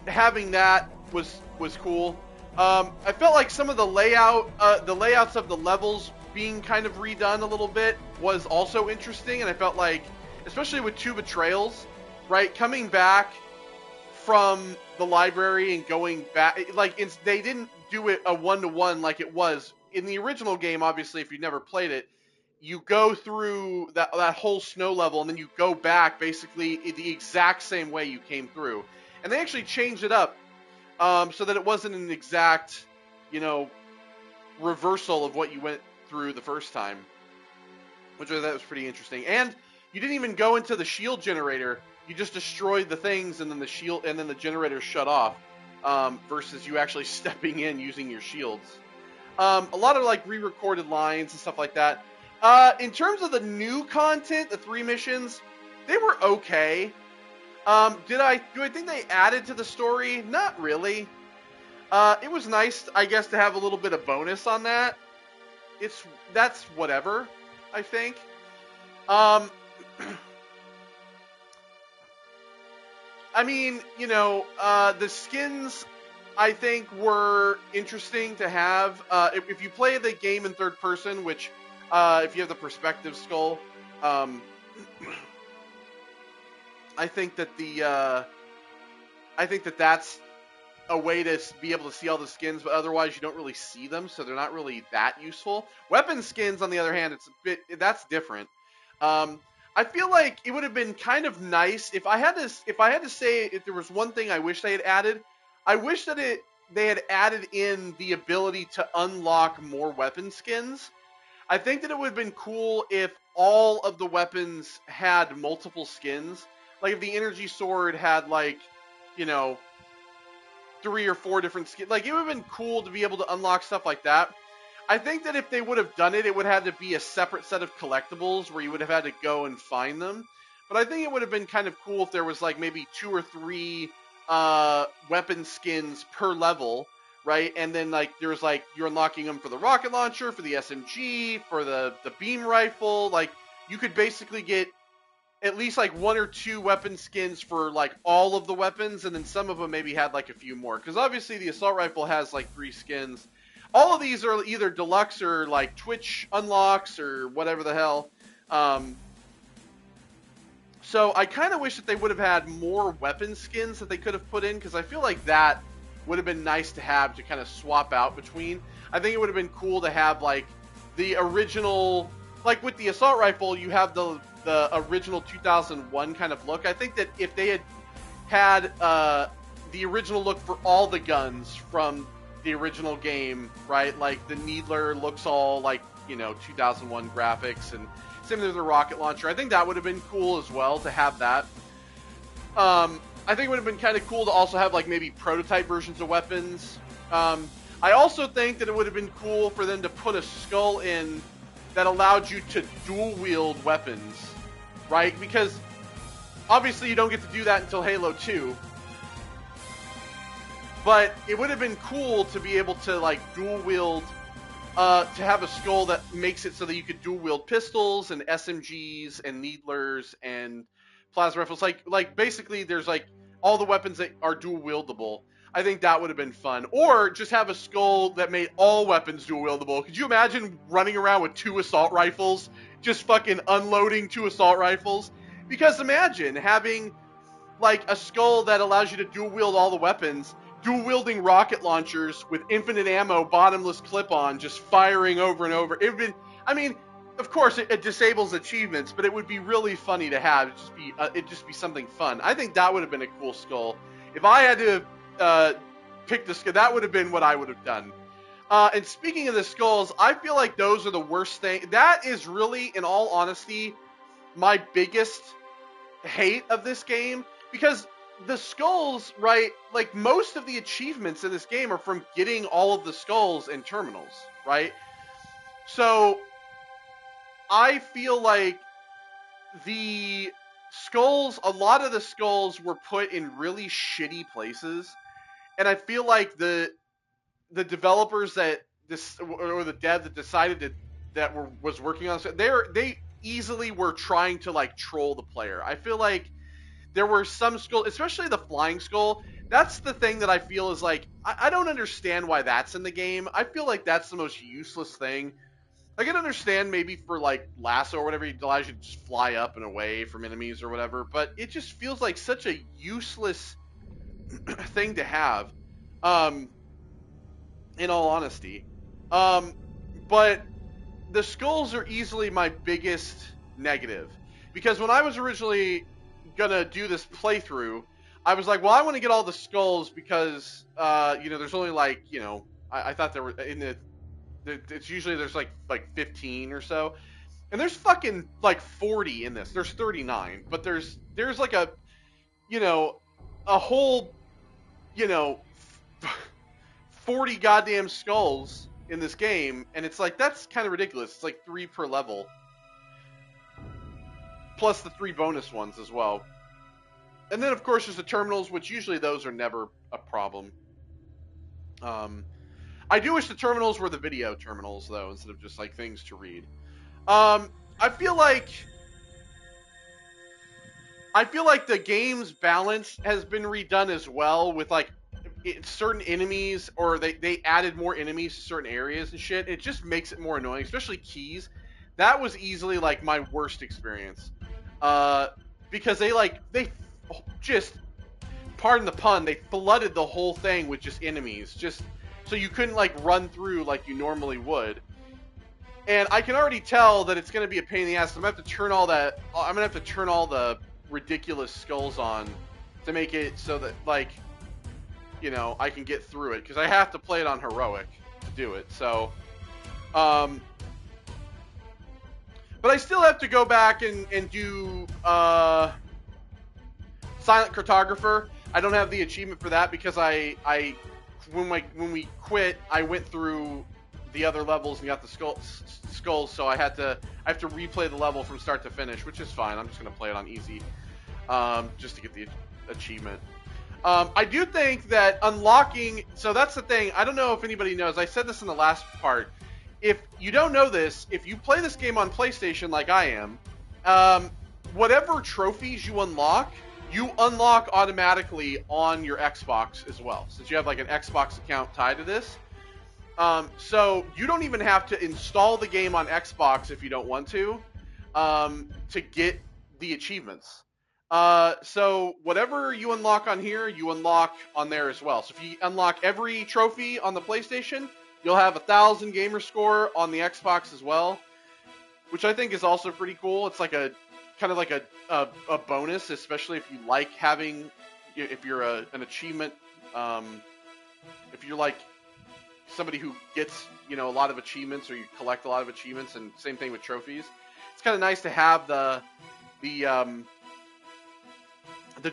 having that was cool. I felt like some of the layouts of the levels being kind of redone a little bit was also interesting, and I felt like, especially with 2 betrayals, right, coming back from the library and going back, like they didn't do it a 1-to-1 like it was in the original game. Obviously, if you've never played it, you go through that whole snow level and then you go back basically the exact same way you came through, and they actually changed it up so that it wasn't an exact, reversal of what you went through the first time, which I thought was pretty interesting. And you didn't even go into the shield generator. You just destroyed the things, and then the generator shut off, versus you actually stepping in using your shields. A lot of like re-recorded lines and stuff like that. In terms of the new content, the 3 missions, they were okay. Do I think they added to the story? Not really. It was nice, I guess, to have a little bit of bonus on that. That's whatever, I think. I mean, the skins, I think, were interesting to have. If you play the game in third person, which, if you have the perspective skull, I think that that's a way to be able to see all the skins, but otherwise you don't really see them, so they're not really that useful. Weapon skins, on the other hand, that's different. I feel like it would have been kind of nice if I had to say if there was one thing I wish they had added. I wish that they had added in the ability to unlock more weapon skins. I think that it would have been cool if all of the weapons had multiple skins. Like if the energy sword had 3 or 4 different skins. Like, it would have been cool to be able to unlock stuff like that. I think that if they would have done it, it would have had to be a separate set of collectibles where you would have had to go and find them. But I think it would have been kind of cool if there was maybe 2 or 3 weapon skins per level, right? And then there was you're unlocking them for the rocket launcher, for the SMG, for the beam rifle. You could basically get at least 1 or 2 weapon skins for all of the weapons, and then some of them maybe had a few more. Because obviously the assault rifle has 3 skins. All of these are either deluxe or Twitch unlocks or whatever the hell. So I kind of wish that they would have had more weapon skins that they could have put in, because I feel like that would have been nice to have to kind of swap out between. I think it would have been cool to have the original, with the assault rifle, you have the original 2001 kind of look. I think that if they had the original look for all the guns from the original game, right? The Needler looks all 2001 graphics, and same with the rocket launcher. I think that would have been cool as well to have that. I think it would have been kind of cool to also have maybe prototype versions of weapons. I also think that it would have been cool for them to put a skull in that allowed you to dual wield weapons, right? Because obviously you don't get to do that until Halo 2. But it would have been cool to be able to dual wield, to have a skull that makes it so that you could dual wield pistols and SMGs and Needlers and plasma rifles. Basically there's all the weapons that are dual wieldable. I think that would have been fun. Or just have a skull that made all weapons dual wieldable. Could you imagine running around with 2 assault rifles, just fucking unloading 2 assault rifles? Because imagine having a skull that allows you to dual wield all the weapons, dual wielding rocket launchers with infinite ammo, bottomless clip-on, just firing over and over. It would been, I mean, of course it disables achievements, but it would be really funny to have. It'd just be something fun. I think that would have been a cool skull. If I had to pick the skull, that would have been what I would have done. And speaking of the skulls, I feel like those are the worst thing. That is really, in all honesty, my biggest hate of this game, because the skulls, right, most of the achievements in this game are from getting all of the skulls in terminals, right? So I feel like the skulls, a lot of the skulls were put in really shitty places, and I feel like the developers that this, or the dev that decided was working on this, they easily were trying to like troll the player. I feel like there were some skulls, especially the flying skull. That's the thing that I feel is like, I don't understand why that's in the game. I feel like that's the most useless thing. I can understand maybe for like lasso or whatever, it allows you to just fly up and away from enemies or whatever, but it just feels like such a useless thing to have, in all honesty. But the skulls are easily my biggest negative, because when I was originally gonna do this playthrough, I was like, well, I want to get all the skulls because, there's only like, I thought there were it's usually there's like 15 or so, and there's fucking like 40 in this. There's 39, but there's like a whole 40 goddamn skulls in this game, and it's like, that's kind of ridiculous. It's like 3 per level, plus the 3 bonus ones as well. And then, of course, there's the terminals, which usually those are never a problem. I do wish the terminals were the video terminals, though, instead of just, like, things to read. I feel like the game's balance has been redone as well, with, like, certain enemies, or they added more enemies to certain areas and shit. It just makes it more annoying, especially keys. That was easily, like, my worst experience. Because they just, pardon the pun, they flooded the whole thing with just enemies, just so you couldn't like run through like you normally would. And I can already tell that it's going to be a pain in the ass. I'm going to have to turn all the ridiculous skulls on to make it so that, like, I can get through it, because I have to play it on heroic to do it. So, but I still have to go back and do Silent Cartographer. I don't have the achievement for that because when we quit, I went through the other levels and got the skulls, so I have to replay the level from start to finish, which is fine. I'm just gonna play it on easy, just to get the achievement. I do think that unlocking, so that's the thing. I don't know if anybody knows. I said this in the last part. If you don't know this, if you play this game on PlayStation like I am, whatever trophies you unlock automatically on your Xbox as well, since you have like an Xbox account tied to this. So you don't even have to install the game on Xbox if you don't want to get the achievements. So whatever you unlock on here, you unlock on there as well. So if you unlock every trophy on the PlayStation, you'll have 1,000 gamer score on the Xbox as well, which I think is also pretty cool. It's like a kind of like a bonus, especially if you like having, if you're an achievement, if you're like somebody who gets, a lot of achievements, or you collect a lot of achievements, and same thing with trophies. It's kind of nice to have the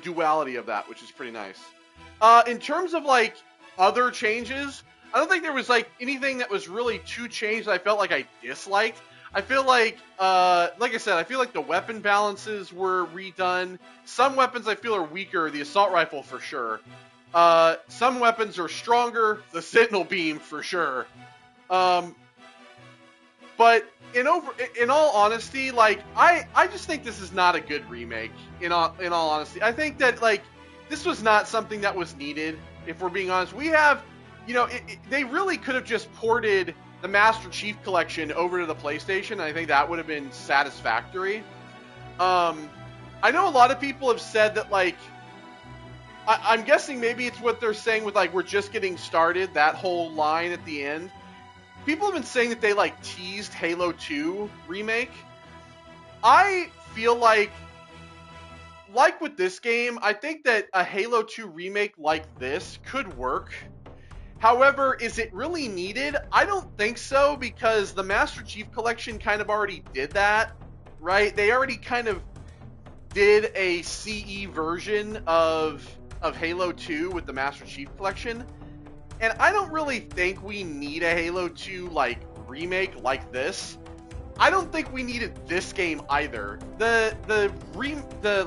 duality of that, which is pretty nice. In terms of like other changes, I don't think there was like anything that was really too changed that I felt like I disliked. I feel like I said, I feel like the weapon balances were redone. Some weapons I feel are weaker, the assault rifle for sure. Some weapons are stronger, the sentinel beam for sure. But in all honesty, like, I just think this is not a good remake, in all honesty. I think that, like, this was not something that was needed, if we're being honest. We have, they really could have just ported the Master Chief Collection over to the PlayStation. I think that would have been satisfactory. I know a lot of people have said that, like, I'm guessing maybe it's what they're saying with, like, we're just getting started, that whole line at the end. People have been saying that they, like, teased Halo 2 Remake. I feel like with this game, I think that a Halo 2 Remake like this could work. However, is it really needed? I don't think so, because the Master Chief Collection kind of already did that, right? They already kind of did a CE version of Halo 2 with the Master Chief Collection. And I don't really think we need a Halo 2, like, remake like this. I don't think we needed this game either. The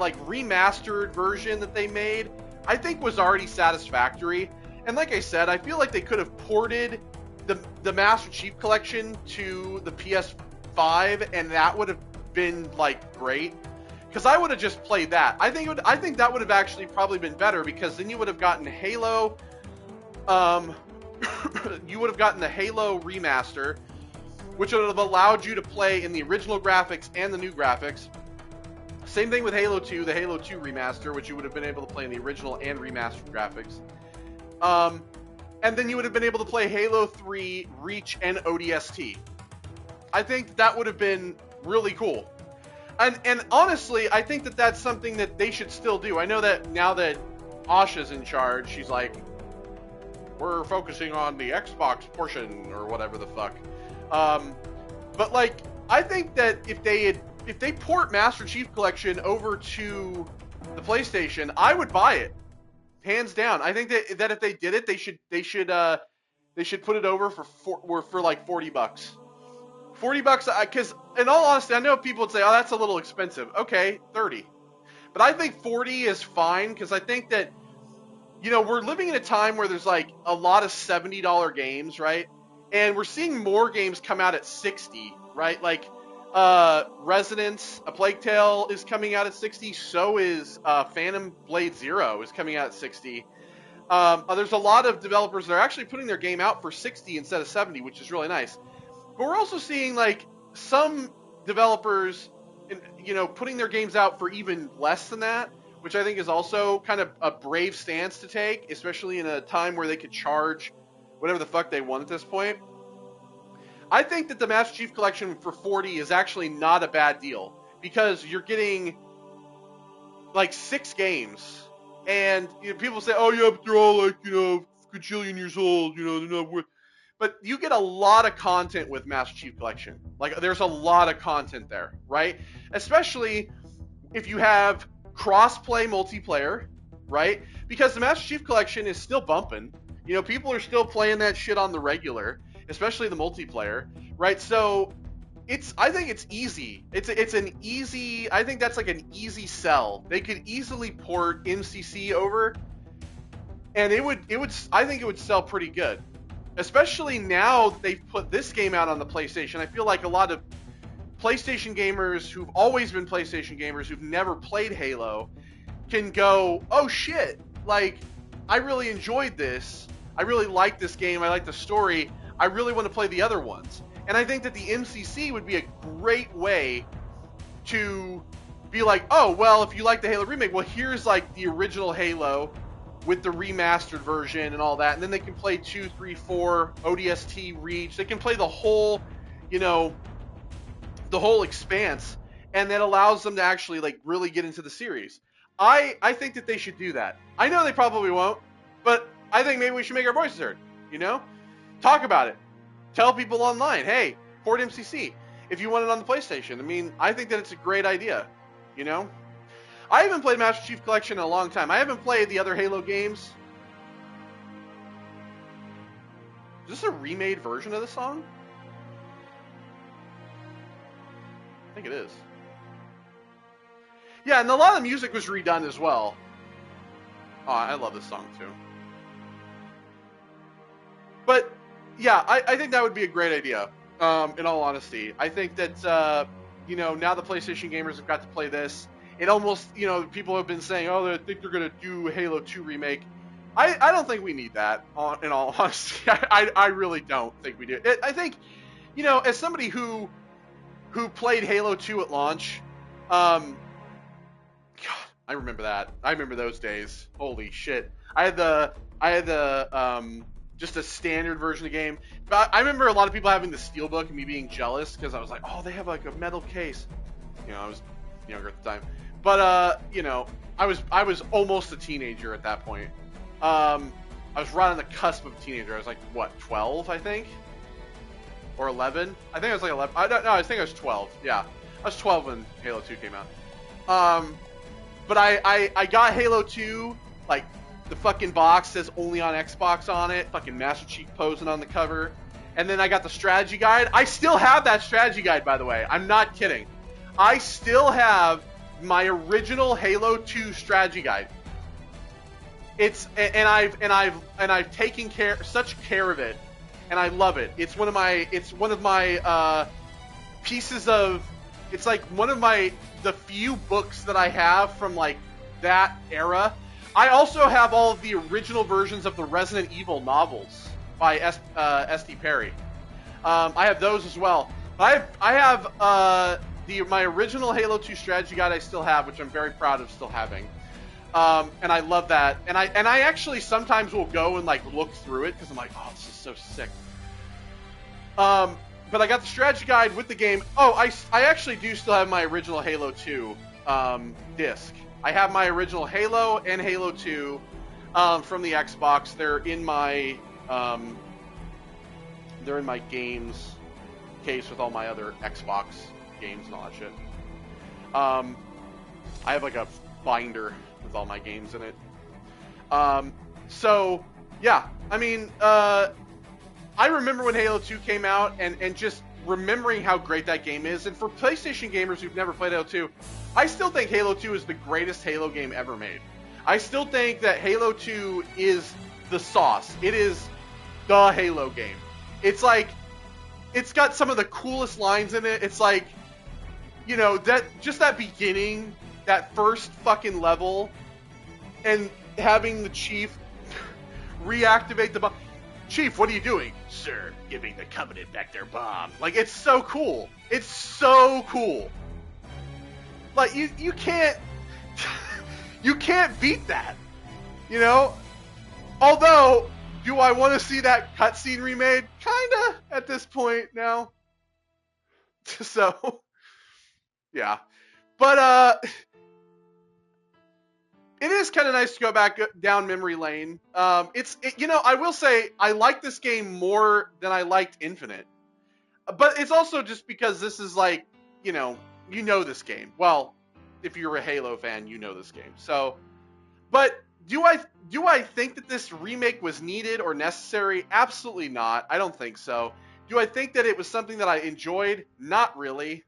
like remastered version that they made, I think was already satisfactory. And like I said, I feel like they could have ported the Master Chief Collection to the PS5, and that would have been like great. Because I would have just played that. I think that would have actually probably been better, because then you would have gotten Halo. You would have gotten the Halo remaster, which would have allowed you to play in the original graphics and the new graphics. Same thing with Halo 2, the Halo 2 remaster, which you would have been able to play in the original and remastered graphics. And then you would have been able to play Halo 3, Reach, and ODST. I think that would have been really cool. And honestly, I think that that's something that they should still do. I know that now that Asha's in charge, she's like, we're focusing on the Xbox portion, or whatever the fuck. But like, I think that if they port Master Chief Collection over to the PlayStation, I would buy it, hands down. I think that if they did it, they should put it over for like $40. $40, because in all honesty, I know people would say, oh, that's a little expensive. Okay, 30. But I think 40 is fine, because I think that, you know, we're living in a time where there's like a lot of $70 games, right? And we're seeing more games come out at 60, right? Like, Resonance, A Plague Tale is coming out at 60. So is Phantom Blade Zero is coming out at 60. There's a lot of developers that are actually putting their game out for 60 instead of 70, which is really nice. But we're also seeing like some developers, you know, putting their games out for even less than that, which I think is also kind of a brave stance to take, especially in a time where they could charge whatever the fuck they want at this point. I think that the Master Chief Collection for 40 is actually not a bad deal, because you're getting like 6 games, and you know, people say, oh yeah, but they're all like, you know, gajillion years old, you know, they're not worth. But you get a lot of content with Master Chief Collection. Like, there's a lot of content there, right? Especially if you have cross-play multiplayer, right? Because the Master Chief Collection is still bumping. You know, people are still playing that shit on the regular, especially the multiplayer, right? So I think it's easy. It's an easy, I think that's like an easy sell. They could easily port MCC over, and I think it would sell pretty good. Especially now that they've put this game out on the PlayStation. I feel like a lot of PlayStation gamers who've always been PlayStation gamers, who've never played Halo, can go, oh shit, like, I really enjoyed this. I really like this game. I like the story. I really want to play the other ones. And I think that the MCC would be a great way to be like, oh, well, if you like the Halo remake, well, here's like the original Halo with the remastered version and all that, and then they can play 2, 3, 4, ODST, Reach. They can play the whole, you know, the whole expanse, and that allows them to actually like really get into the series. I think that they should do that. I know they probably won't, but I think maybe we should make our voices heard. You know, talk about it. Tell people online, hey, port MCC if you want it on the PlayStation. I mean, I think that it's a great idea. You know. I haven't played Master Chief Collection in a long time. I haven't played the other Halo games. Is this a remade version of the song? I think it is. Yeah, and a lot of the music was redone as well. Oh, I love this song too. But, yeah, I think that would be a great idea, in all honesty. I think that, you know, now the PlayStation gamers have got to play this. It almost, you know, people have been saying, oh, I think they're going to do Halo 2 remake. I don't think we need that, in all honesty. I really don't think we do. I think, you know, as somebody who played Halo 2 at launch, God, I remember that. I remember those days. Holy shit. I had the just a standard version of the game. But I remember a lot of people having the Steelbook and me being jealous, because I was like, oh, they have like a metal case. You know, I was younger at the time. But, you know, I was almost a teenager at that point. I was right on the cusp of a teenager. I was like, what, 12, I think? Or 11? I think I was like 11. I don't know. I think I was 12. Yeah. I was 12 when Halo 2 came out. But I got Halo 2, like, the fucking box says only on Xbox on it. Fucking Master Chief posing on the cover. and then I got the strategy guide. I still have that strategy guide, by the way. I'm not kidding. I still have my original Halo 2 strategy guide. I've taken such care of it, and I love it. It's one of my pieces of, it's like one of the few books that I have from like that era. I also have all of the original versions of the Resident Evil novels by S.D. Perry. I have those as well. I have my original Halo 2 strategy guide I still have, which I'm very proud of still having. And I love that. And I actually sometimes will go and like look through it because I'm like, oh, this is so sick. But I got the strategy guide with the game. Oh, I actually do still have my original Halo 2 disc. I have my original Halo and Halo 2 from the Xbox. They're in my games case with all my other Xbox games and all that shit. I have like a binder with all my games in it. So yeah, I mean, I remember when Halo 2 came out and just remembering how great that game is. And for PlayStation gamers who've never played Halo 2, I still think Halo 2 is the greatest Halo game ever made. I still think that Halo 2 is the sauce. It is the Halo game. It's like, it's got some of the coolest lines in it. It's like, you know, that beginning, that first fucking level, and having the Chief reactivate the bomb. Chief, what are you doing? Sir, giving the Covenant back their bomb. Like, it's so cool. It's so cool. Like, you can't you can't beat that. You know? Although, do I want to see that cutscene remade? Kinda at this point now. So, yeah. But it is kind of nice to go back down memory lane. You know, I will say I like this game more than I liked Infinite. But it's also just because this is like, you know this game. Well, if you're a Halo fan, you know this game. So, but do I think that this remake was needed or necessary? Absolutely not. I don't think so. Do I think that it was something that I enjoyed? Not really.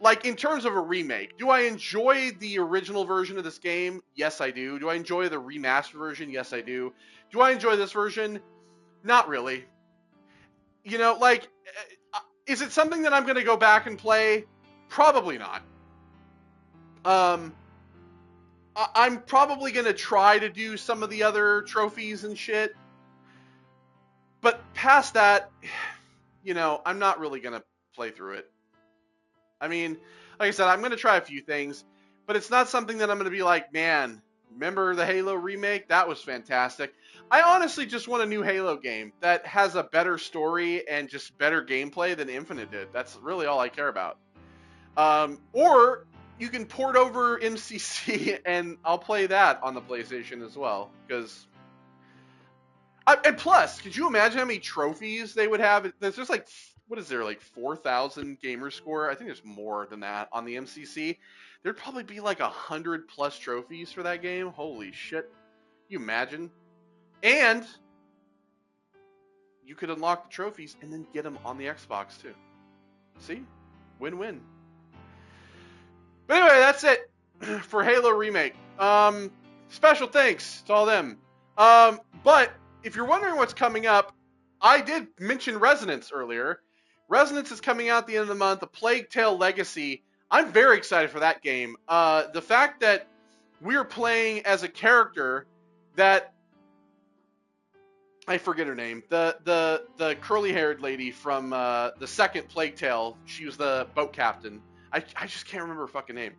Like, in terms of a remake, do I enjoy the original version of this game? Yes, I do. Do I enjoy the remastered version? Yes, I do. Do I enjoy this version? Not really. You know, like, is it something that I'm going to go back and play? Probably not. I'm probably going to try to do some of the other trophies and shit. But past that, you know, I'm not really going to play through it. I mean, like I said, I'm going to try a few things, but it's not something that I'm going to be like, man, remember the Halo remake? That was fantastic. I honestly just want a new Halo game that has a better story and just better gameplay than Infinite did. That's really all I care about. Or you can port over MCC and I'll play that on the PlayStation as well. Because, and plus, could you imagine how many trophies they would have? There's just like, what is there, like 4,000 gamer score? I think there's more than that on the MCC. There'd probably be like 100 plus trophies for that game. Holy shit. You imagine? And you could unlock the trophies and then get them on the Xbox too. See? Win-win. But anyway, that's it for Halo Remake. Special thanks to all them. But if you're wondering what's coming up, I did mention Resonance earlier. Resonance is coming out at the end of the month. A Plague Tale Legacy. I'm very excited for that game. The fact that we are playing as a character that, I forget her name, the curly-haired lady from the second Plague Tale. She was the boat captain. I just can't remember her fucking name.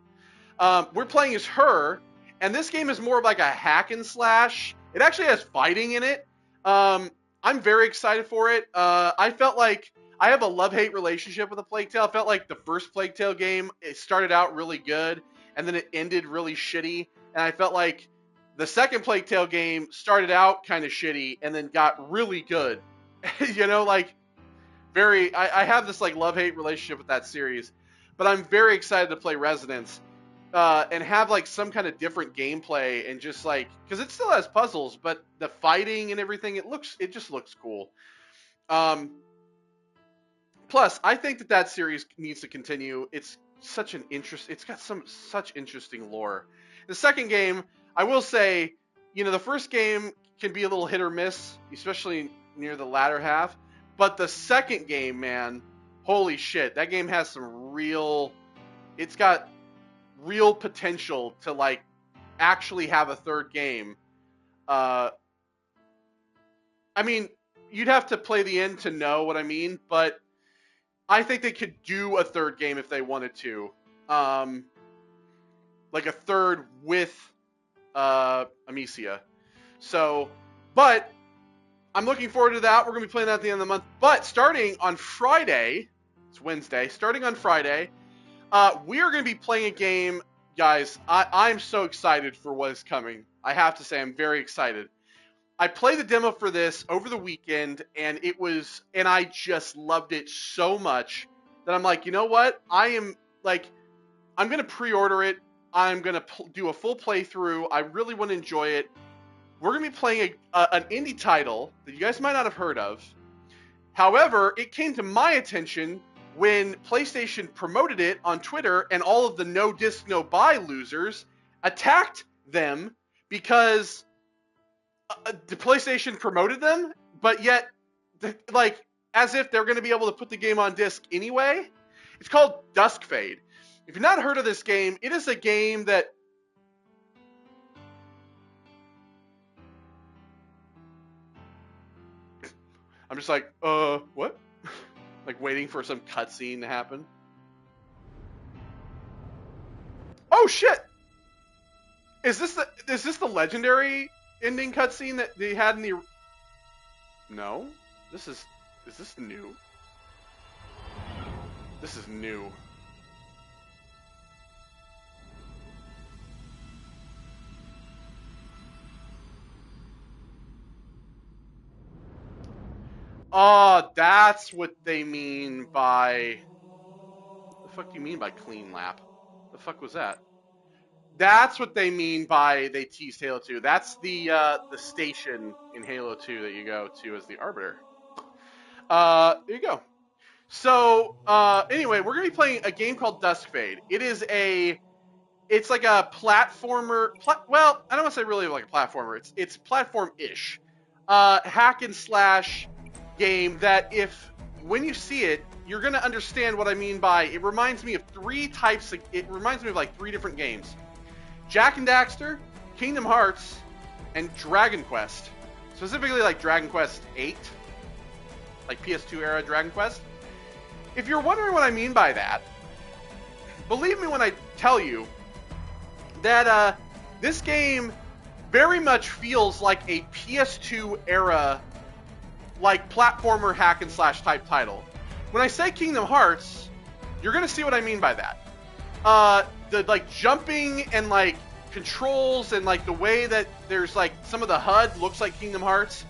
We're playing as her, and this game is more of like a hack and slash. It actually has fighting in it. I'm very excited for it. I felt like I have a love-hate relationship with the Plague Tale. I felt like the first Plague Tale game, it started out really good, and then it ended really shitty. And I felt like the second Plague Tale game started out kind of shitty, and then got really good. You know, like, I have this like love-hate relationship with that series. But I'm very excited to play Resonance and have like some kind of different gameplay and just like, because it still has puzzles, but the fighting and everything, it just looks cool. Plus, I think that that series needs to continue. It's such an interest. It's got such interesting lore. The second game, I will say, you know, the first game can be a little hit or miss, especially near the latter half. But the second game, man, holy shit, that game has some real. It's got real potential to like actually have a third game. I mean, you'd have to play the end to know what I mean, but I think they could do a third game if they wanted to. Like a third with Amicia. So, but I'm looking forward to that. We're going to be playing that at the end of the month. But starting on Friday, it's Wednesday, starting on Friday, we are going to be playing a game, guys. I'm so excited for what is coming. I have to say, I'm very excited. I played the demo for this over the weekend, and I just loved it so much that I'm like, you know what? I'm going to pre-order it. I'm going to do a full playthrough. I really want to enjoy it. We're going to be playing an indie title that you guys might not have heard of. However, it came to my attention when PlayStation promoted it on Twitter, and all of the no disc, no buy losers attacked them because the PlayStation promoted them, but yet, like, as if they're going to be able to put the game on disc anyway. It's called Dusk Fade. If you've not heard of this game, it is a game that I'm just like, what? Like waiting for some cutscene to happen. Oh shit! Is this the legendary ending cutscene that they had in the? No, is this new? This is new. Oh, that's what they mean by. What the fuck do you mean by clean lap? The fuck was that? That's what they mean by they teased Halo 2. That's the station in Halo 2 that you go to as the Arbiter. There you go. So, anyway, we're gonna be playing a game called Dusk Fade. It's like a platformer. Well, I don't want to say really like a platformer. It's platform-ish, hack and slash game that when you see it, you're gonna understand what I mean by. It reminds me of It reminds me of like 3 different games: Jak and Daxter, Kingdom Hearts, and Dragon Quest. Specifically, like Dragon Quest 8, like PS2 era Dragon Quest. If you're wondering what I mean by that, believe me when I tell you that this game very much feels like a PS2 era, like platformer hack and slash type title. When I say Kingdom Hearts, you're gonna see what I mean by that. The like jumping and like controls and like the way that there's like some of the HUD looks like Kingdom Hearts.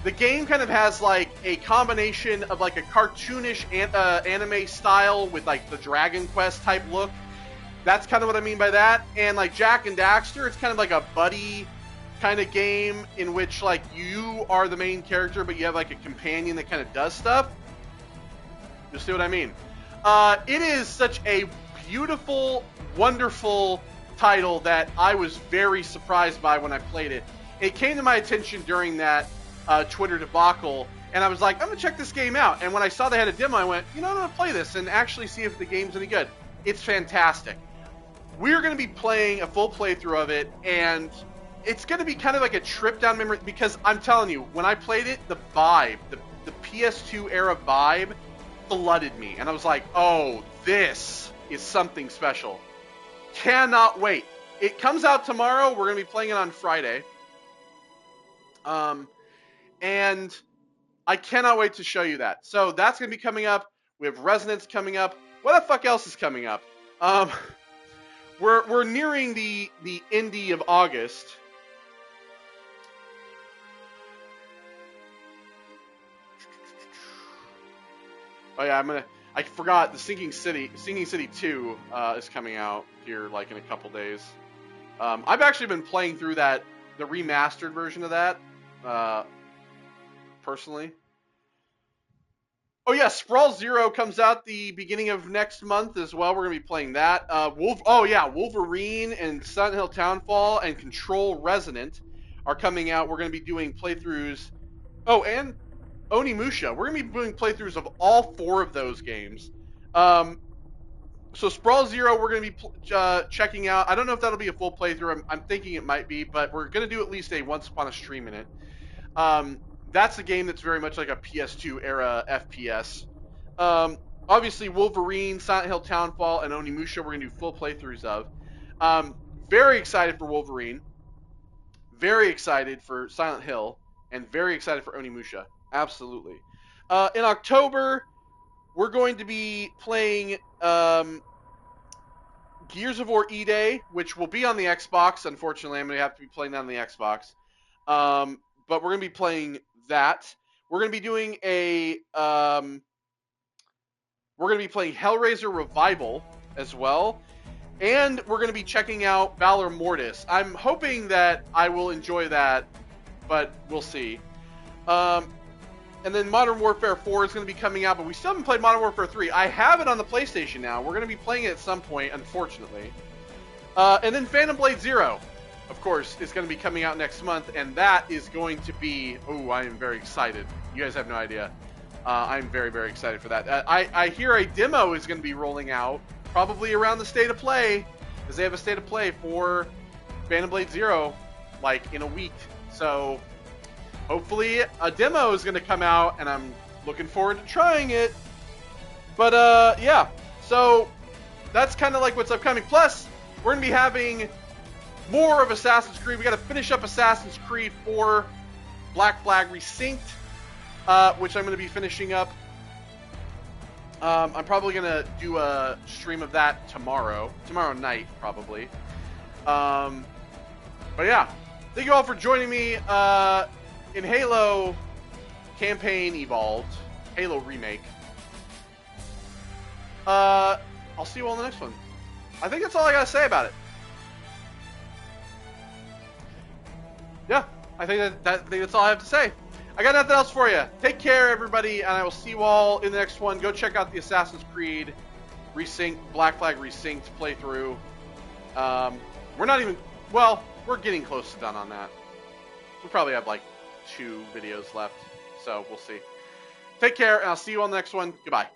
The game kind of has like a combination of like a cartoonish anime style with like the Dragon Quest type look. That's kind of what I mean by that. And like Jak and Daxter, it's kind of like a buddy kind of game in which like you are the main character, but you have like a companion that kind of does stuff. You'll see what I mean. It is such a beautiful, wonderful title that I was very surprised by when I played it. It came to my attention during that Twitter debacle, and I was like, I'm gonna check this game out. And when I saw they had a demo, I went, you know, I'm gonna play this and actually see if the game's any good. It's fantastic. We're gonna be playing a full playthrough of it, and it's gonna be kind of like a trip down memory, because I'm telling you, when I played it, the vibe, the PS2 era vibe flooded me, and I was like, oh, this is something special. Cannot wait. It comes out tomorrow. We're gonna be playing it on Friday. And I cannot wait to show you that. So that's going to be coming up. We have Resonance coming up. What the fuck else is coming up? We're nearing the indie of August. Oh yeah, I forgot the Sinking City 2 is coming out here like in a couple days. I've actually been playing through the remastered version of that. Personally, Oh yeah, Sprawl Zero comes out the beginning of next month as well. We're gonna be playing that. Wolverine and Silent Hill Townfall and Control Resonant are coming out. We're gonna be doing playthroughs. Oh, and Onimusha. We're gonna be doing playthroughs of all 4 of those games. So Sprawl Zero, we're gonna be checking out. I don't know if that'll be a full playthrough. I'm thinking it might be, but we're gonna do at least a once upon a stream in it. That's a game that's very much like a PS2 era FPS. Obviously, Wolverine, Silent Hill Townfall, and Onimusha, we're going to do full playthroughs of. Very excited for Wolverine. Very excited for Silent Hill. And very excited for Onimusha. Absolutely. In October, we're going to be playing Gears of War E-Day, which will be on the Xbox. Unfortunately, I'm going to have to be playing that on the Xbox. But we're going to be playing that. We're going to be doing we're going to be playing Hellraiser Revival as well. And we're going to be checking out Valor Mortis. I'm hoping that I will enjoy that, but we'll see. And then Modern Warfare 4 is going to be coming out, but we still haven't played Modern Warfare 3. I have it on the PlayStation now. We're going to be playing it at some point, unfortunately. And then Phantom Blade Zero, of course, is going to be coming out next month, and that is going to be... Oh, I am very excited. You guys have no idea. I'm very, very excited for that. I hear a demo is going to be rolling out, probably around the State of Play, because they have a State of Play for Phantom Blade Zero, like, in a week. So, hopefully a demo is going to come out, and I'm looking forward to trying it. But, yeah. So, that's kind of like what's upcoming. Plus, we're going to be having more of Assassin's Creed. We got to finish up Assassin's Creed 4 Black Flag Resynced, which I'm going to be finishing up. I'm probably going to do a stream of that tomorrow night, probably. But yeah, thank you all for joining me in Halo Campaign Evolved, Halo Remake. I'll see you all in the next one. I think that's all I got to say about it. Yeah, I think that's all I have to say. I got nothing else for you. Take care, everybody, and I will see you all in the next one. Go check out the Assassin's Creed Resynced, Black Flag Resynced playthrough. We're not even... Well, we're getting close to done on that. We probably have, like, 2 videos left, so we'll see. Take care, and I'll see you on the next one. Goodbye.